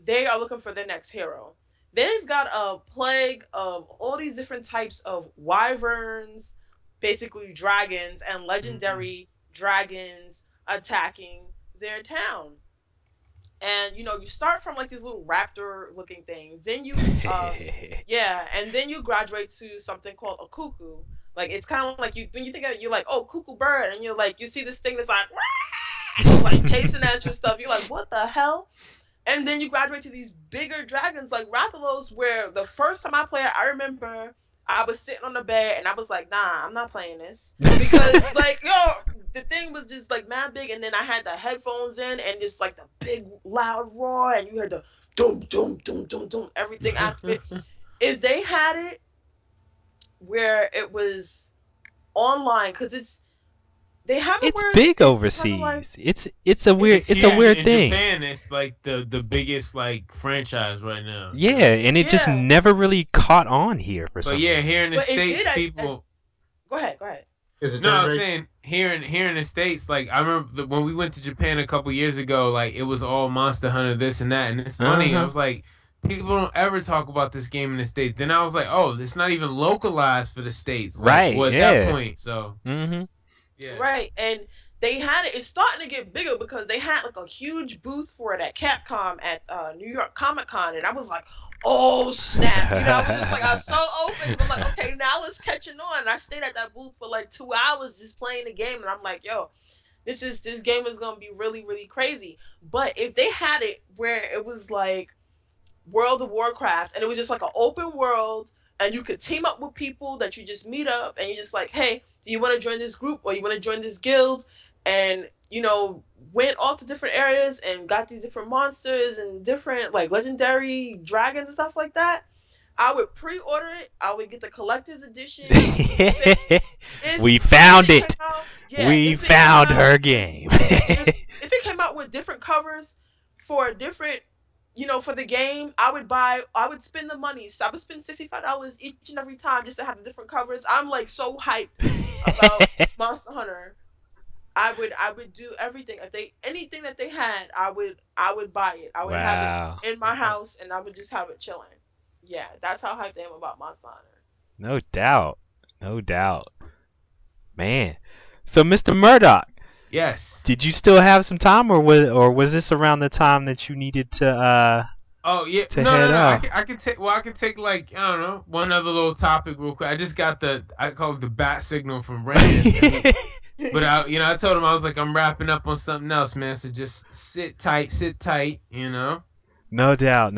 they are looking for their next hero. They've got a plague of all these different types of wyverns, basically dragons, and legendary dragons attacking their town. And, you know, you start from like these little raptor looking things. Then you, and then you graduate to something called a cuckoo. Like, it's kind of like when you think of it, you're like, oh, cuckoo bird. And you're like, you see this thing that's like, it's like chasing at you stuff. You're like, what the hell? And then you graduate to these bigger dragons like Rathalos, where the first time I played, I remember I was sitting on the bed and I was like, nah, I'm not playing this. Because like, yo, the thing was just like mad big, and then I had the headphones in and just like the big loud roar, and you heard the doom doom doom doom doom everything after it. If they had it where it was online, because they have it It's where big it's kind overseas. of like, It's a weird in thing. Japan, it's like the biggest like franchise right now. Yeah, and it just never really caught on here for some But yeah, reason. here in the But it States, did, people. Go ahead. Is it No, I was Thursday? saying here in the States, like I remember when we went to Japan a couple years ago, like it was all Monster Hunter, this and that, and it's funny. I was like, people don't ever talk about this game in the States. Then I was like, oh, it's not even localized for the States, like, Right? well, at that point, so. Yeah. Right, and they had it. It's starting to get bigger because they had like a huge booth for it at Capcom at New York Comic Con, and I was like, oh snap! You know, I was just like, I was so open. So I'm like, okay, now it's catching on. And I stayed at that booth for like 2 hours just playing the game, and I'm like, yo, this game is gonna be really really crazy. But if they had it where it was like World of Warcraft, and it was just like an open world, and you could team up with people that you just meet up, and you're just like, hey, do you want to join this group or you want to join this guild? And you know, went off to different areas and got these different monsters and different like legendary dragons and stuff like that. I would pre-order it. I would get the collector's edition. We found it. Yeah, we found her game. if it came out with different covers for different, you know, for the game, I would spend the money. So I would spend $65 each and every time just to have the different covers. I'm like so hyped about Monster Hunter. I would do everything. If anything that they had, I would buy it. I would have it in my house, and I would just have it chilling. Yeah, that's how hyped I am about Monster Hunter. No doubt. Man. So Mr. Murdock. Yes. Did you still have some time, or was this around the time that you needed to Oh yeah, no. I can take like, I don't know, one other little topic real quick. I just got I call it the bat signal from Brandon. But I told him, I was like, I'm wrapping up on something else, man. So just sit tight, you know. No doubt.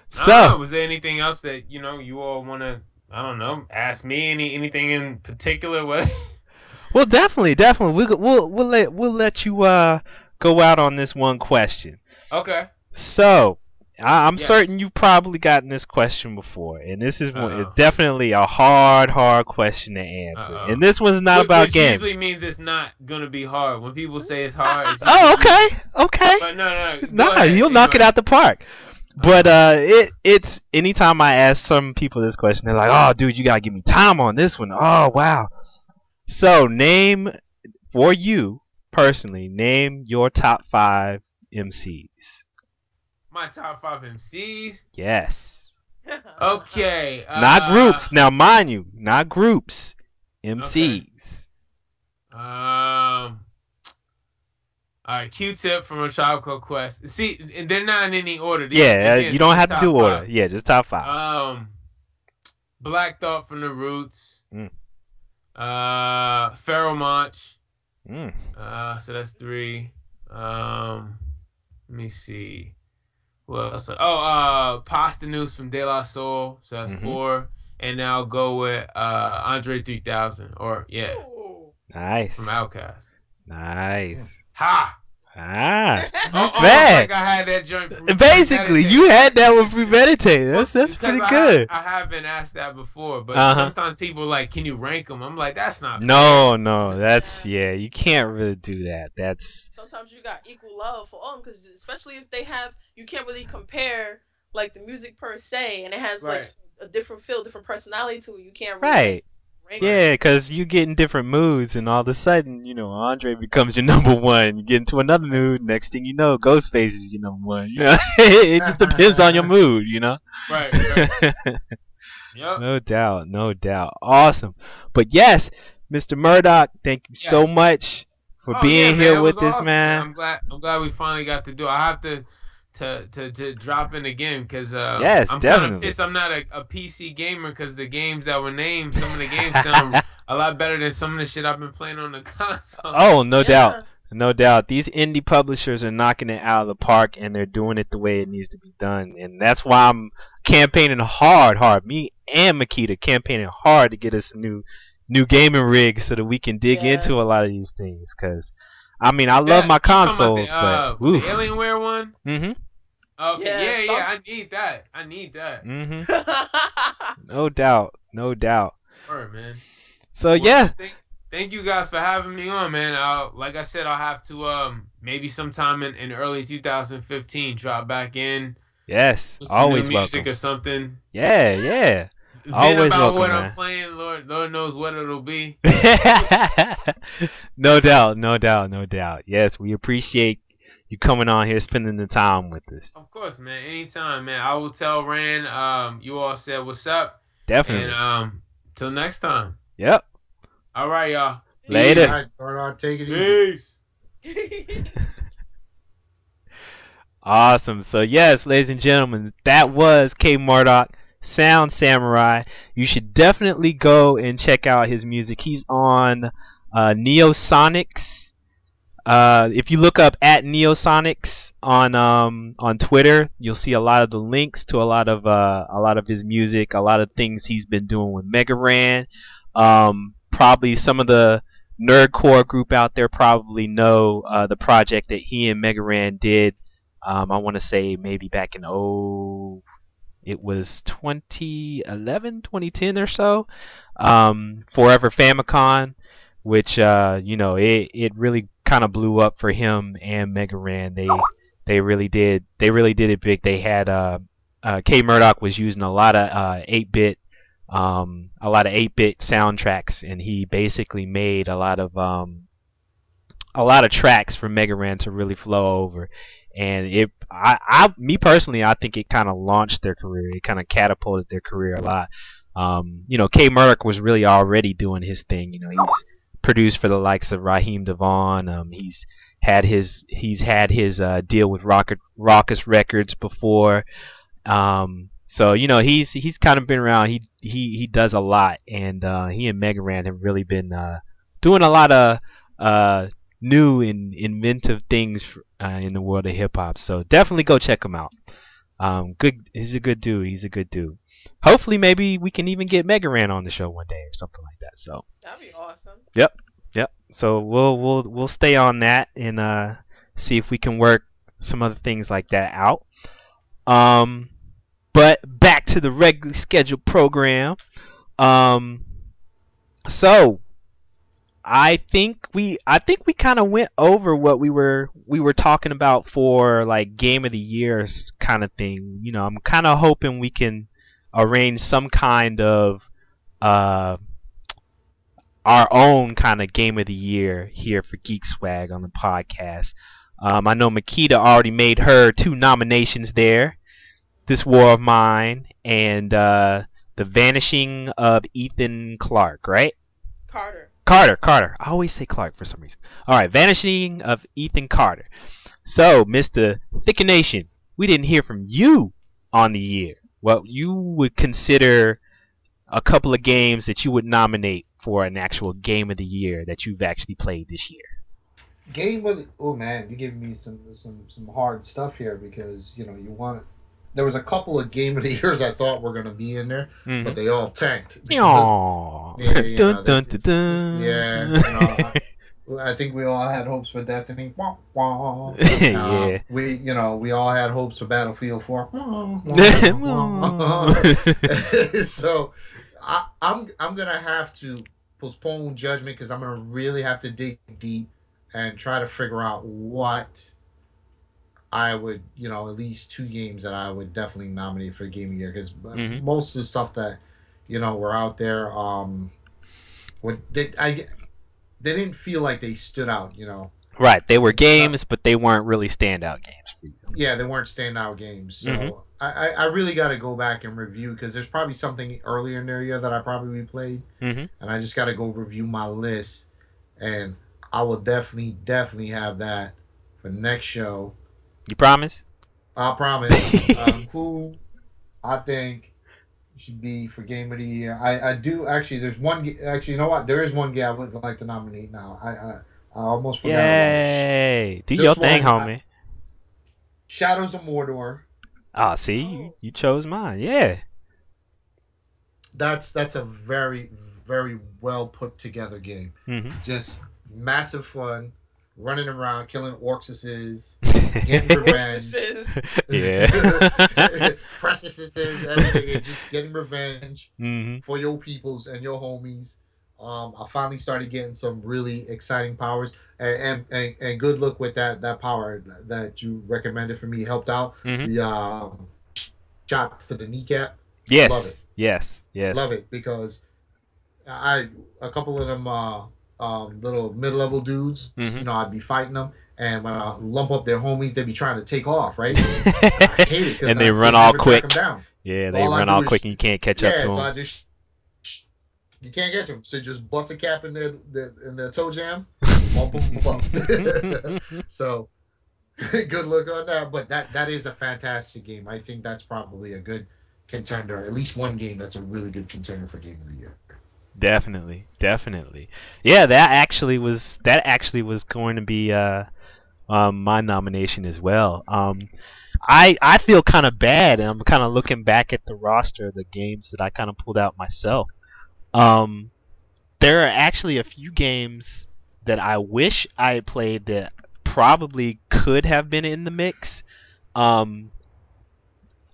So, was there anything else that you all want to, I don't know, ask me anything in particular? What? Well, definitely. We'll let you go out on this one question. Okay. So, I'm certain you've probably gotten this question before, and this is definitely a hard question to answer. And this one's not about games. Which usually means it's not gonna be hard. When people say it's hard, it's okay. But no. Nah, you'll knock it out the park. But it's anytime I ask some people this question, they're like, "Oh, dude, you gotta give me time on this one." Oh, wow. So, for you personally, name your top 5 MCs. My top 5 MCs? Yes. Okay. Not groups. Now, mind you, not groups. MCs. Okay. All right, Q-Tip from A Tribe Called Quest. See, they're not in any order. You don't have to do order. Yeah, just top 5. Black Thought from The Roots. Pharaoh Monch. So that's 3. Let me see. What else? Pasta News from De La Soul. So that's 4. And then I'll go with Andre 3000. Nice. From Outkast. Nice. Ha! Man. Like I had that joint. Basically, you had that one premeditated. That's pretty good. I have been asked that before, but sometimes people are like, can you rank them? I'm like, that's not fair. No, that's you can't really do that. That's sometimes you got equal love for all them, because especially if they have, you can't really compare like the music per se, and it has like a different feel, different personality to it. You can't really yeah, because you get in different moods, and all of a sudden, Andre becomes your number 1. You get into another mood, next thing you know, Ghostface is your number 1. It just depends on your mood, Right. Yep. No doubt. Awesome. But yes, Mr. Murdock, thank you so much for being here with us, man. I'm glad we finally got to do it. I have to drop in again because I'm definitely. kind of pissed I'm not a PC gamer, because the games that were named, some of the games sound a lot better than some of the shit I've been playing on the console. Oh, no doubt. No doubt. These indie publishers are knocking it out of the park, and they're doing it the way it needs to be done. And that's why I'm campaigning hard. Me and Makita campaigning hard to get us a new gaming rig so that we can dig into a lot of these things. Cause I mean, I love my consoles, but the Alienware one. Mm-hmm. Okay. Yeah. I need that. Mm-hmm. No doubt. All right, man. So yeah. Thank you guys for having me on, man. Like I said, I'll have to maybe sometime in early 2015 drop back in. Yes, always new music welcome. Or something. Yeah. Always about welcome, what man. I'm playing, Lord knows what it'll be. No doubt. Yes, we appreciate you coming on here, spending the time with us. Of course, man. Anytime, man. I will tell Rand. You all said what's up. Definitely. And till next time. Yep. All right, y'all. Later. All right, take it easy. Peace. Awesome. So yes, ladies and gentlemen, that was K-Murdock, Sound Samurai. You should definitely go and check out his music. He's on Neosonics. If you look up at Neosonics on Twitter, you'll see a lot of the links to a lot of his music, a lot of things he's been doing with Mega Ran. Probably some of the nerdcore group out there probably know the project that he and Mega Ran did. I want to say maybe back in it was 2011, 2010 or so. Forever Famicom, which it really kind of blew up for him and Mega Ran. They really did it big. They had K-Murdock was using a lot of 8-bit soundtracks, and he basically made a lot of tracks for Mega Ran to really flow over. And me personally, I think it kind of launched their career. It kind of catapulted their career a lot. K-Murdock was really already doing his thing. He's produced for the likes of Raheem Devon. He's had his deal with Raucous Records before. So he's kind of been around. He does a lot, and he and Mega Ran have really been doing a lot of new and inventive things in the world of hip hop. So definitely go check him out. He's a good dude. Hopefully, maybe we can even get Mega Ran on the show one day or something like that. So that'd be awesome. Yep. So we'll stay on that and see if we can work some other things like that out. But back to the regularly scheduled program. So I think we kind of went over what we were talking about for like game of the year kind of thing. I'm kind of hoping we can arrange some kind of our own kind of game of the year here for Geekswagg on the podcast. I know Makita already made her 2 nominations there. This War of Mine and The Vanishing of Ethan Clark, right? Carter. I always say Clark for some reason. All right, Vanishing of Ethan Carter. So, Mr. Thickenation, we didn't hear from you on the year. What you would consider a couple of games that you would nominate for an actual game of the year that you've actually played this year. Oh man, you're giving me some hard stuff here because you want. There was a couple of game of the years I thought were going to be in there, but they all tanked. Because, I think we all had hopes for Destiny. Yeah. We all had hopes for Battlefield 4. So I'm gonna have to postpone judgment because I'm gonna really have to dig deep and try to figure out what I would, at least 2 games that I would definitely nominate for Game of the Year because most of the stuff that, were out there, they didn't feel like they stood out, Right, they were games, but they weren't really standout games for you. Yeah, they weren't standout games. So I really got to go back and review because there's probably something earlier in their year that I probably played, and I just got to go review my list, and I will definitely have that for next show. You promise? I promise. Who I think should be for Game of the Year. I do actually. There's one. Actually, you know what? There is one game I would like to nominate now. I almost forgot Yay! Do your Just thing, one. homie. Shadows of Mordor. Ah, see, you chose mine. Yeah. That's a very very well put together game. Just massive fun, running around killing orcses, getting revenge. Yeah. Preciouses, everything. Just getting revenge Mm-hmm. for your peoples and your homies. I finally started getting some really exciting powers, and good luck with that power that you recommended for me. Helped out Mm-hmm. the shot to the kneecap. Yes. Love it. Yes. Yes. Love it because a couple of them little mid-level dudes, Mm-hmm. I'd be fighting them, and when I lump up their homies, they'd be trying to take off, right? I hate it because and they run all quick. Down. Yeah, so they run all quick, and you can't catch up to them. So I just you can't catch them, so just bust a cap in their toe jam, bump them up. So good luck on that, but that is a fantastic game. I think that's probably a good contender, at least one game that's a really good contender for Game of the Year. Definitely. Yeah, that actually was going to be my nomination as well. I feel kind of bad, and I'm kind of looking back at the roster of the games that I kind of pulled out myself. There are actually a few games that I wish I had played that probably could have been in the mix. I'm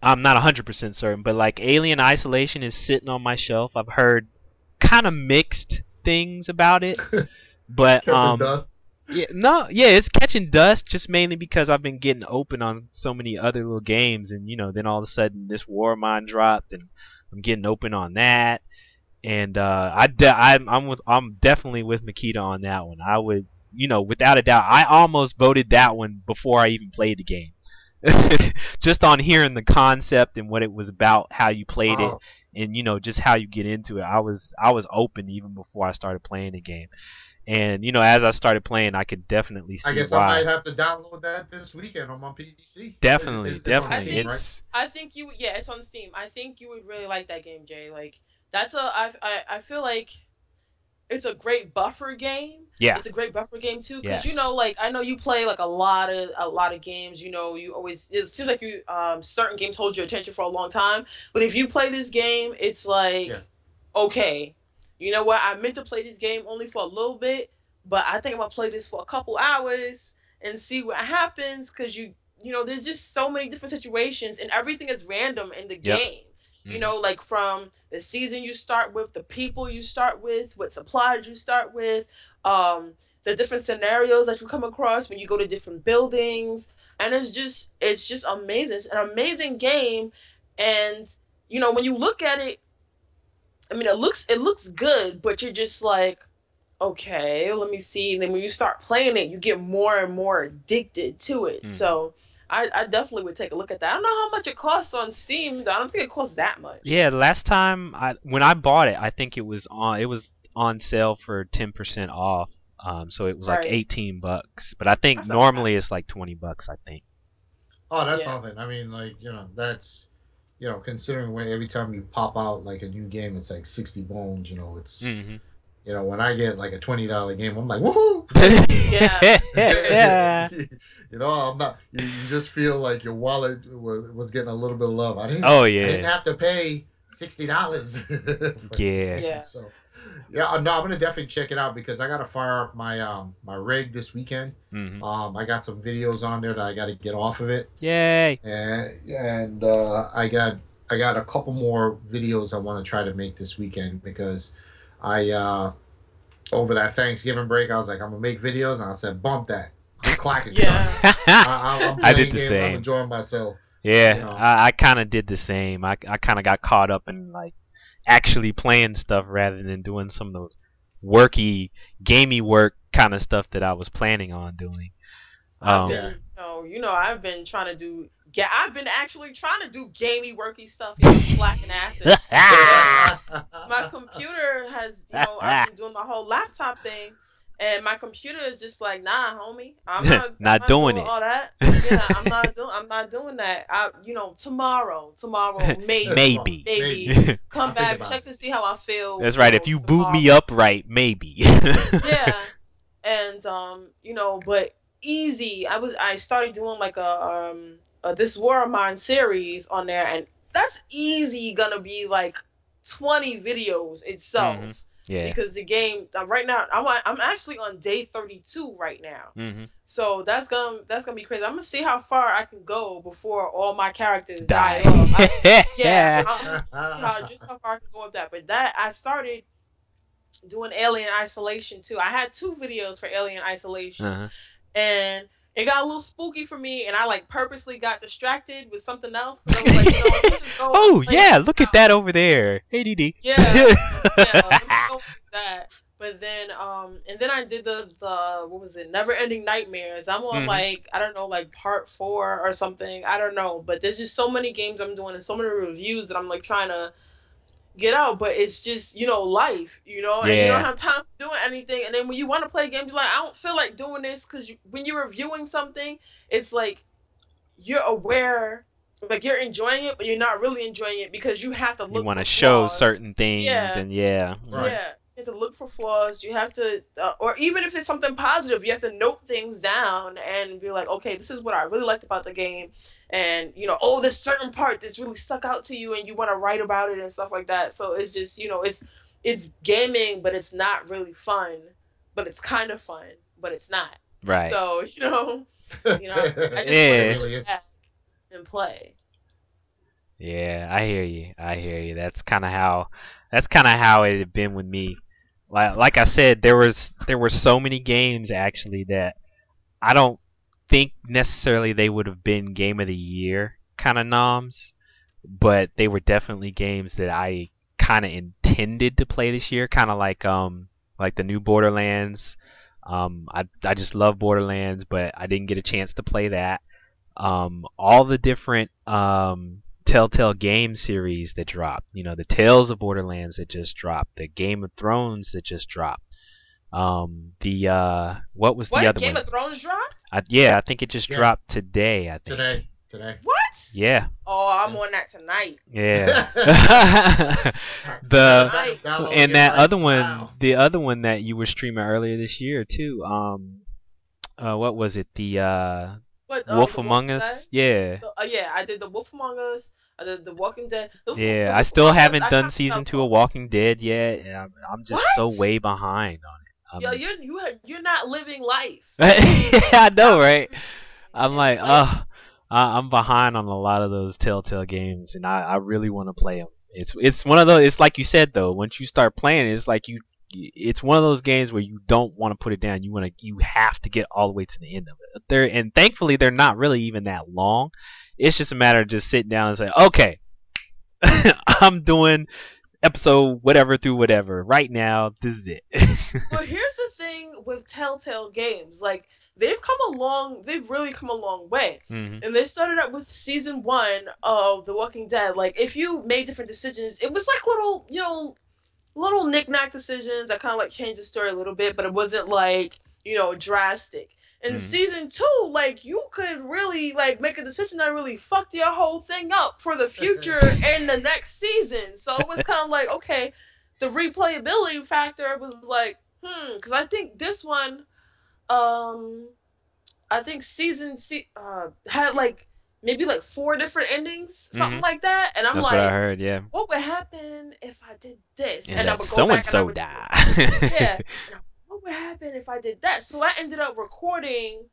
not 100% certain, but like Alien Isolation is sitting on my shelf. I've heard kind of mixed things about it, but it's catching dust just mainly because I've been getting open on so many other little games, and then all of a sudden this War of Mine dropped, and I'm getting open on that, and I'm definitely with Makita on that one. I would, without a doubt, I almost voted that one before I even played the game. Just on hearing the concept and what it was about, how you played it, and just how you get into it. I was open even before I started playing the game, and as I started playing, I could definitely see why. I guess I might have to download that this weekend on my PC. Definitely. I think you. Yeah, it's on Steam. I think you would really like that game, Jay. Like that's I feel like it's a great buffer game. Yeah. It's a great buffer game too, because Yes. like I know you play like a lot of games. You always, it seems like you certain games hold your attention for a long time. But if you play this game, it's like okay, you know what? I meant to play this game only for a little bit, but I think I'm gonna play this for a couple hours and see what happens, because there's just so many different situations and everything is random in the game. Like from the season you start with, the people you start with, what supplies you start with, the different scenarios that you come across when you go to different buildings, and it's just amazing. It's an amazing game, and when you look at it, I mean, it looks good, but you're just like, okay, let me see. And then when you start playing it, you get more and more addicted to it. So I definitely would take a look at that. I don't know how much it costs on Steam. I don't think it costs that much. Yeah, last time when I bought it, I think it was on sale for 10% off. So it was like $18, but I think normally it's like $20. I think. Oh, that's nothing. I mean, like that's considering when every time you pop out like a new game, it's like 60 bones. It's. When I get like a $20 game, I'm like, woohoo! Yeah. I'm not. You just feel like your wallet was getting a little bit of love. I didn't have to pay $60. Yeah. So, I'm gonna definitely check it out because I gotta fire up my my rig this weekend. I got some videos on there that I gotta get off of it. Yay! And I got a couple more videos I want to try to make this weekend because I over that Thanksgiving break I was like, I'm gonna make videos, and I said bump that. I'm clacking. I did the games, same. I'm enjoying myself. Yeah, I kind of did the same. I kind of got caught up in like actually playing stuff rather than doing some of the worky, gamey work kind of stuff that I was planning on doing. I've been trying to do. I've been actually trying to do gamey worky stuff, slacking asses. My computer has, I've been doing my whole laptop thing, and my computer is just like, nah, homie, I'm not doing it. All that. Yeah, I'm not doing that. Tomorrow, maybe. Come back, check to see how I feel. That's right. If you boot me up right, maybe. Yeah. and you know, but easy. I started doing like a This War of Mine series on there, and that's easy gonna be like 20 videos Mm-hmm. itself. Yeah. Because the game right now, I'm actually on day 32 right now. Mm-hmm. So that's gonna be crazy. I'm gonna see how far I can go before all my characters Die. die off. Yeah, I'm gonna see just how far I can go with that. But that I started doing Alien Isolation too. I had 2 videos for Alien Isolation, Uh-huh. and it got a little spooky for me, and I like purposely got distracted with something else. So I was like, you know, let me just go Oh play yeah, something look at else. that over there. ADD. Yeah, yeah, let me go with that. But then, and then I did the what was it? Never Ending Nightmares. I'm on Mhm. like I don't know, like part 4 or something. I don't know, but there's just so many games I'm doing and so many reviews that I'm like trying to get out. But it's just life, and you don't Yeah. have time for doing anything. And then when you want to play games, you're like, I don't feel like doing this because when you're reviewing something, it's like you're aware. Like you're enjoying it, but you're not really enjoying it because you have to You look want for to show flaws. certain things, Yeah. and yeah. Right. Yeah, you have to look for flaws. You have to, or even if it's something positive, you have to note things down and be like, okay, this is what I really liked about the game, and oh, this certain part that's really stuck out to you, and you want to write about it and stuff like that. So it's just, it's gaming, but it's not really fun, but it's kind of fun, but it's not. Right. So I just Yeah. want to Really sit is. back and play. Yeah, I hear you. I hear you. That's kind of how it had been with me. Like I said, there were so many games actually that I don't think necessarily they would have been game of the year kind of noms, but they were definitely games that I kind of intended to play this year, kind of like the new Borderlands. I just love Borderlands, but I didn't get a chance to play that. All the different Telltale game series that dropped. The Tales of Borderlands that just dropped. The Game of Thrones that just dropped. What was the other Game one? of Thrones dropped? Yeah, I think it just Yeah. dropped today. I think. Today. What? Yeah. Oh, I'm on that tonight. Yeah. Tonight. And that other one, Wow. the other one that you were streaming earlier this year too. What was it? The What, Wolf The Among Walking Us. Dead? Yeah. Yeah, I did the Wolf Among Us. I did the Walking Dead. Yeah, The I Wolf still Among Us, haven't I done kinda season fell 2 of off. Walking Dead yet, and I'm just so What? way behind on Yo, it. you're not living life. I know, Not right? living I'm and like, playing. I'm behind on a lot of those Telltale games, and I really want to play them. It's one of those. It's like you said though. Once you start playing, it's like it's one of those games where you don't want to put it down. You have to get all the way to the end of it. And thankfully they're not really even that long. It's just a matter of just sitting down and saying, okay, I'm doing episode whatever through whatever right now. This is it. Well, here's the thing with Telltale games. Like, they've really come a long way. Mhm. And they started out with season 1 of The Walking Dead. Like, if you made different decisions, it was like little knick-knack decisions that kind of like changed the story a little bit, but it wasn't like, drastic. In Mhm. season 2, like, you could really like make a decision that really fucked your whole thing up for the future and the next season. So it was kind of like, okay, the replayability factor was like, because I think this one, I think had like maybe like 4 different endings, something Mhm. like that. And I'm That's like, what I heard. Yeah. what would happen if I did this? And I let would go so and back and I so would do die. it. Yeah. And what would happen if I did that? So I ended up recording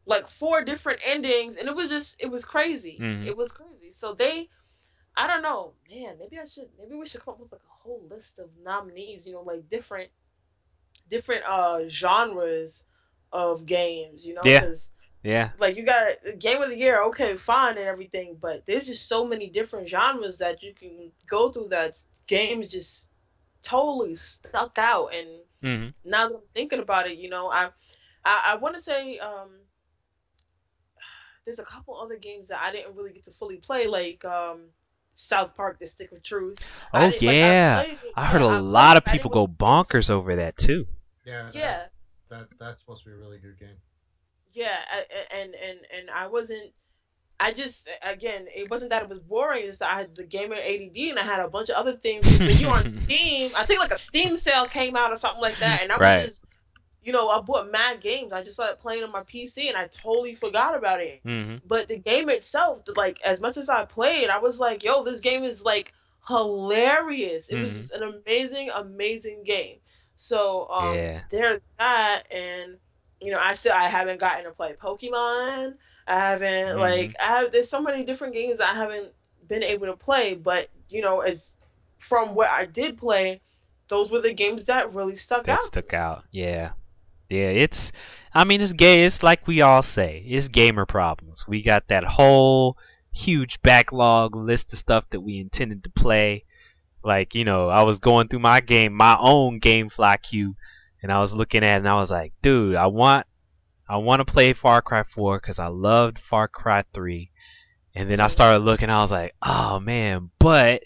like 4 different endings, and it was crazy. Mhm. It was crazy. So I don't know, man. Maybe we should come up with like a whole list of nominees. Like different genres of games. Yeah. Because Yeah. like you got a game of the year, okay, fine and everything, but there's just so many different genres that you can go through that games just totally stuck out. And Mhm. now that I'm thinking about it, I want to say there's a couple other games that I didn't really get to fully play, like South Park: The Stick of Truth. Oh I yeah. played it. I heard Yeah, a I played lot it. of I didn't people go really get into bonkers over that too. Yeah. Yeah. That's supposed to be a really good game. Yeah, and I wasn't. I just, again, it wasn't that it was boring. It's that I had the gamer ADD, and I had a bunch of other things. When you're on Steam, I think like a Steam sale came out or something like that, and I was Right. just, I bought mad games. I just started playing on my PC and I totally forgot about it. But the game itself, like, as much as I played, I was like, yo, this game is like hilarious. It was just an amazing, amazing game. So there's that, and I haven't gotten to play Pokemon. I haven't there's so many different games I haven't been able to play, but as from what I did play, those were the games that really stuck out. Yeah. It's gay. It's like we all say, it's gamer problems. We got that whole huge backlog list of stuff that we intended to play. Like, I was going through my own GameFly queue, and I was looking at it and I was like, dude, I want to play Far Cry 4 because I loved Far Cry 3. And then I started looking, I was like, oh man, but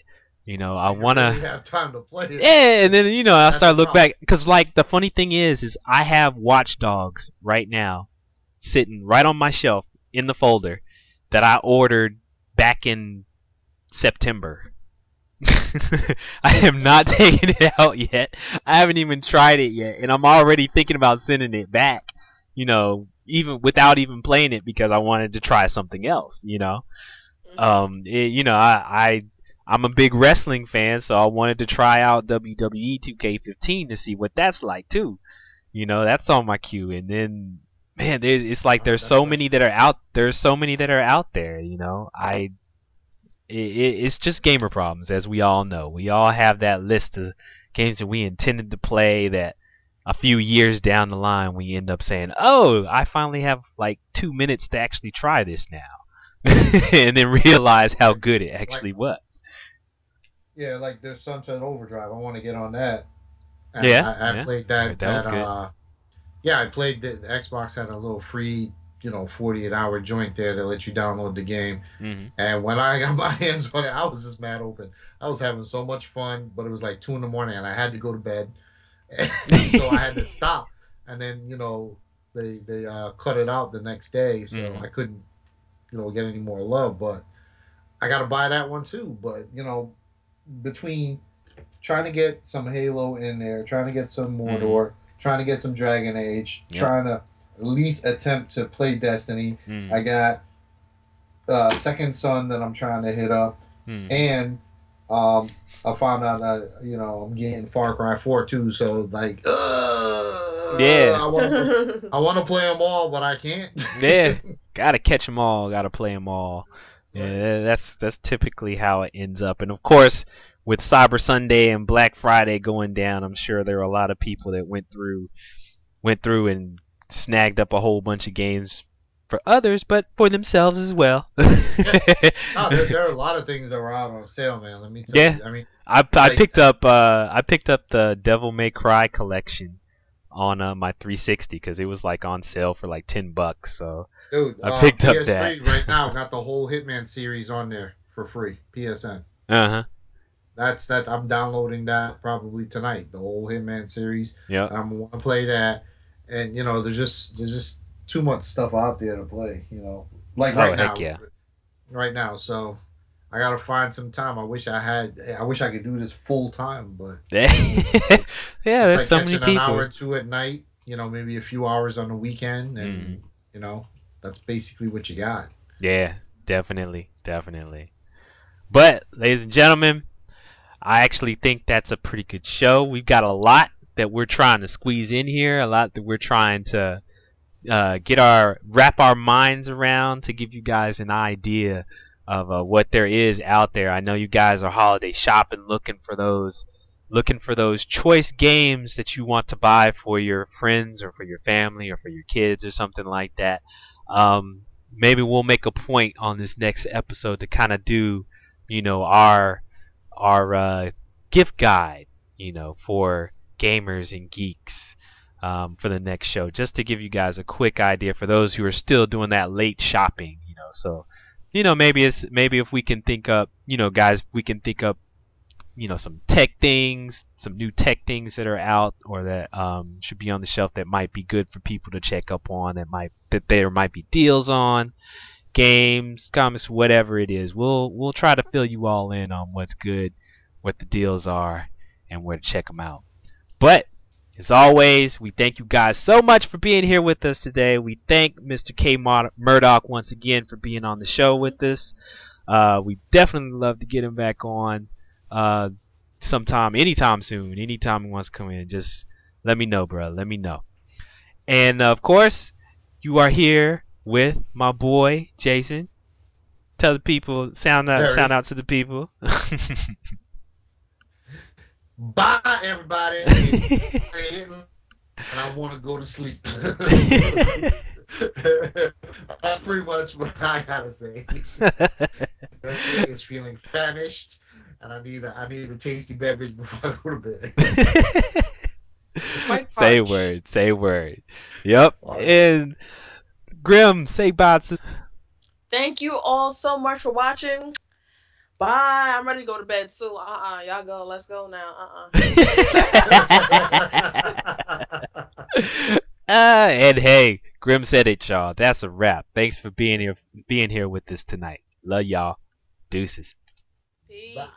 I want to have time to play it. Yeah, and then I started looking back, because like the funny thing is I have Watch Dogs right now sitting right on my shelf in the folder that I ordered back in September. I have not taken it out yet. I haven't even tried it yet, and I'm already thinking about sending it back. Even without even playing it, because I wanted to try something else. I'm a big wrestling fan, so I wanted to try out WWE 2K15 to see what that's like too. That's on my queue, and then man, it's like there's so many that are out. There's so many that are out there. It's just gamer problems, as we all know. We all have that list of games that we intended to play that a few years down the line we end up saying, "Oh, I finally have like 2 minutes to actually try this now," and then realize how good it actually was. Yeah, like there's Sunset Overdrive. I want to get on that. And I played that. That was good. Yeah, I played the Xbox had a little free, 48-hour joint there to let you download the game. And when I got my hands on it, I was just mad open. I was having so much fun, but it was like 2 in the morning, and I had to go to bed, so I had to stop. And then they cut it out the next day, so I couldn't get any more love. But I got to buy that one too. But between trying to get some Halo in there, trying to get some Mordor, trying to get some Dragon Age, trying to at least attempt to play Destiny. I got Second Son that I'm trying to hit up, and I found out that I'm getting Far Cry 4 too. So like, I want to play them all, but I can't. Yeah, gotta catch them all, gotta play them all. Yeah, that's typically how it ends up. And of course, with Cyber Sunday and Black Friday going down, I'm sure there are a lot of people that went through and snagged up a whole bunch of games for others, but for themselves as well. No, there are a lot of things that were out on sale, man. Let me tell you. I mean, I picked up the Devil May Cry collection on my 360 because it was like on sale for like $10. So dude, I picked up PS3 that. right now. Got the whole Hitman series on there for free. PSN. That's I'm downloading that probably tonight. The whole Hitman series. Yeah. I'm gonna play that, and there's just too much stuff out there to play. Like right now. Heck yeah. Right now, so I gotta find some time. I wish I could do this full time, but yeah, there's like so catching many people. an hour or two at night. Maybe a few hours on the weekend, and that's basically what you got. Yeah, definitely. But ladies and gentlemen, I actually think that's a pretty good show. We've got a lot that we're trying to squeeze in here, a lot that we're trying to wrap our minds around to give you guys an idea of what there is out there. I know you guys are holiday shopping, looking for those choice games that you want to buy for your friends or for your family or for your kids or something like that. Maybe we'll make a point on this next episode to kind of do, our gift guide, for gamers and geeks. For the next show, just to give you guys a quick idea for those who are still doing that late shopping, so maybe if we can think up, guys, we can think up, some new tech things that are out or that should be on the shelf that might be good for people to check up on, that there might be deals on games, comics, whatever it is. We'll try to fill you all in on what's good, what the deals are, and where to check them out. But As always, we thank you guys so much for being here with us today. We thank Mr. K-Murdock once again for being on the show with us. We definitely love to get him back on sometime, anytime soon. Anytime he wants to come in, just let me know, bro. Let me know. And of course, you are here with my boy Jason. Tell the people, sound out to the people. Bye, everybody. And I want to go to sleep. That's pretty much what I gotta say. Is feeling famished, and I need a tasty beverage before I go to bed. Say word. Yep. And Grim, say bye. Thank you all so much for watching. Bye. I'm ready to go to bed too. Y'all go. Let's go now. And hey, Grim said it, y'all. That's a wrap. Thanks for being here with us tonight. Love y'all. Deuces. Peace. Bye.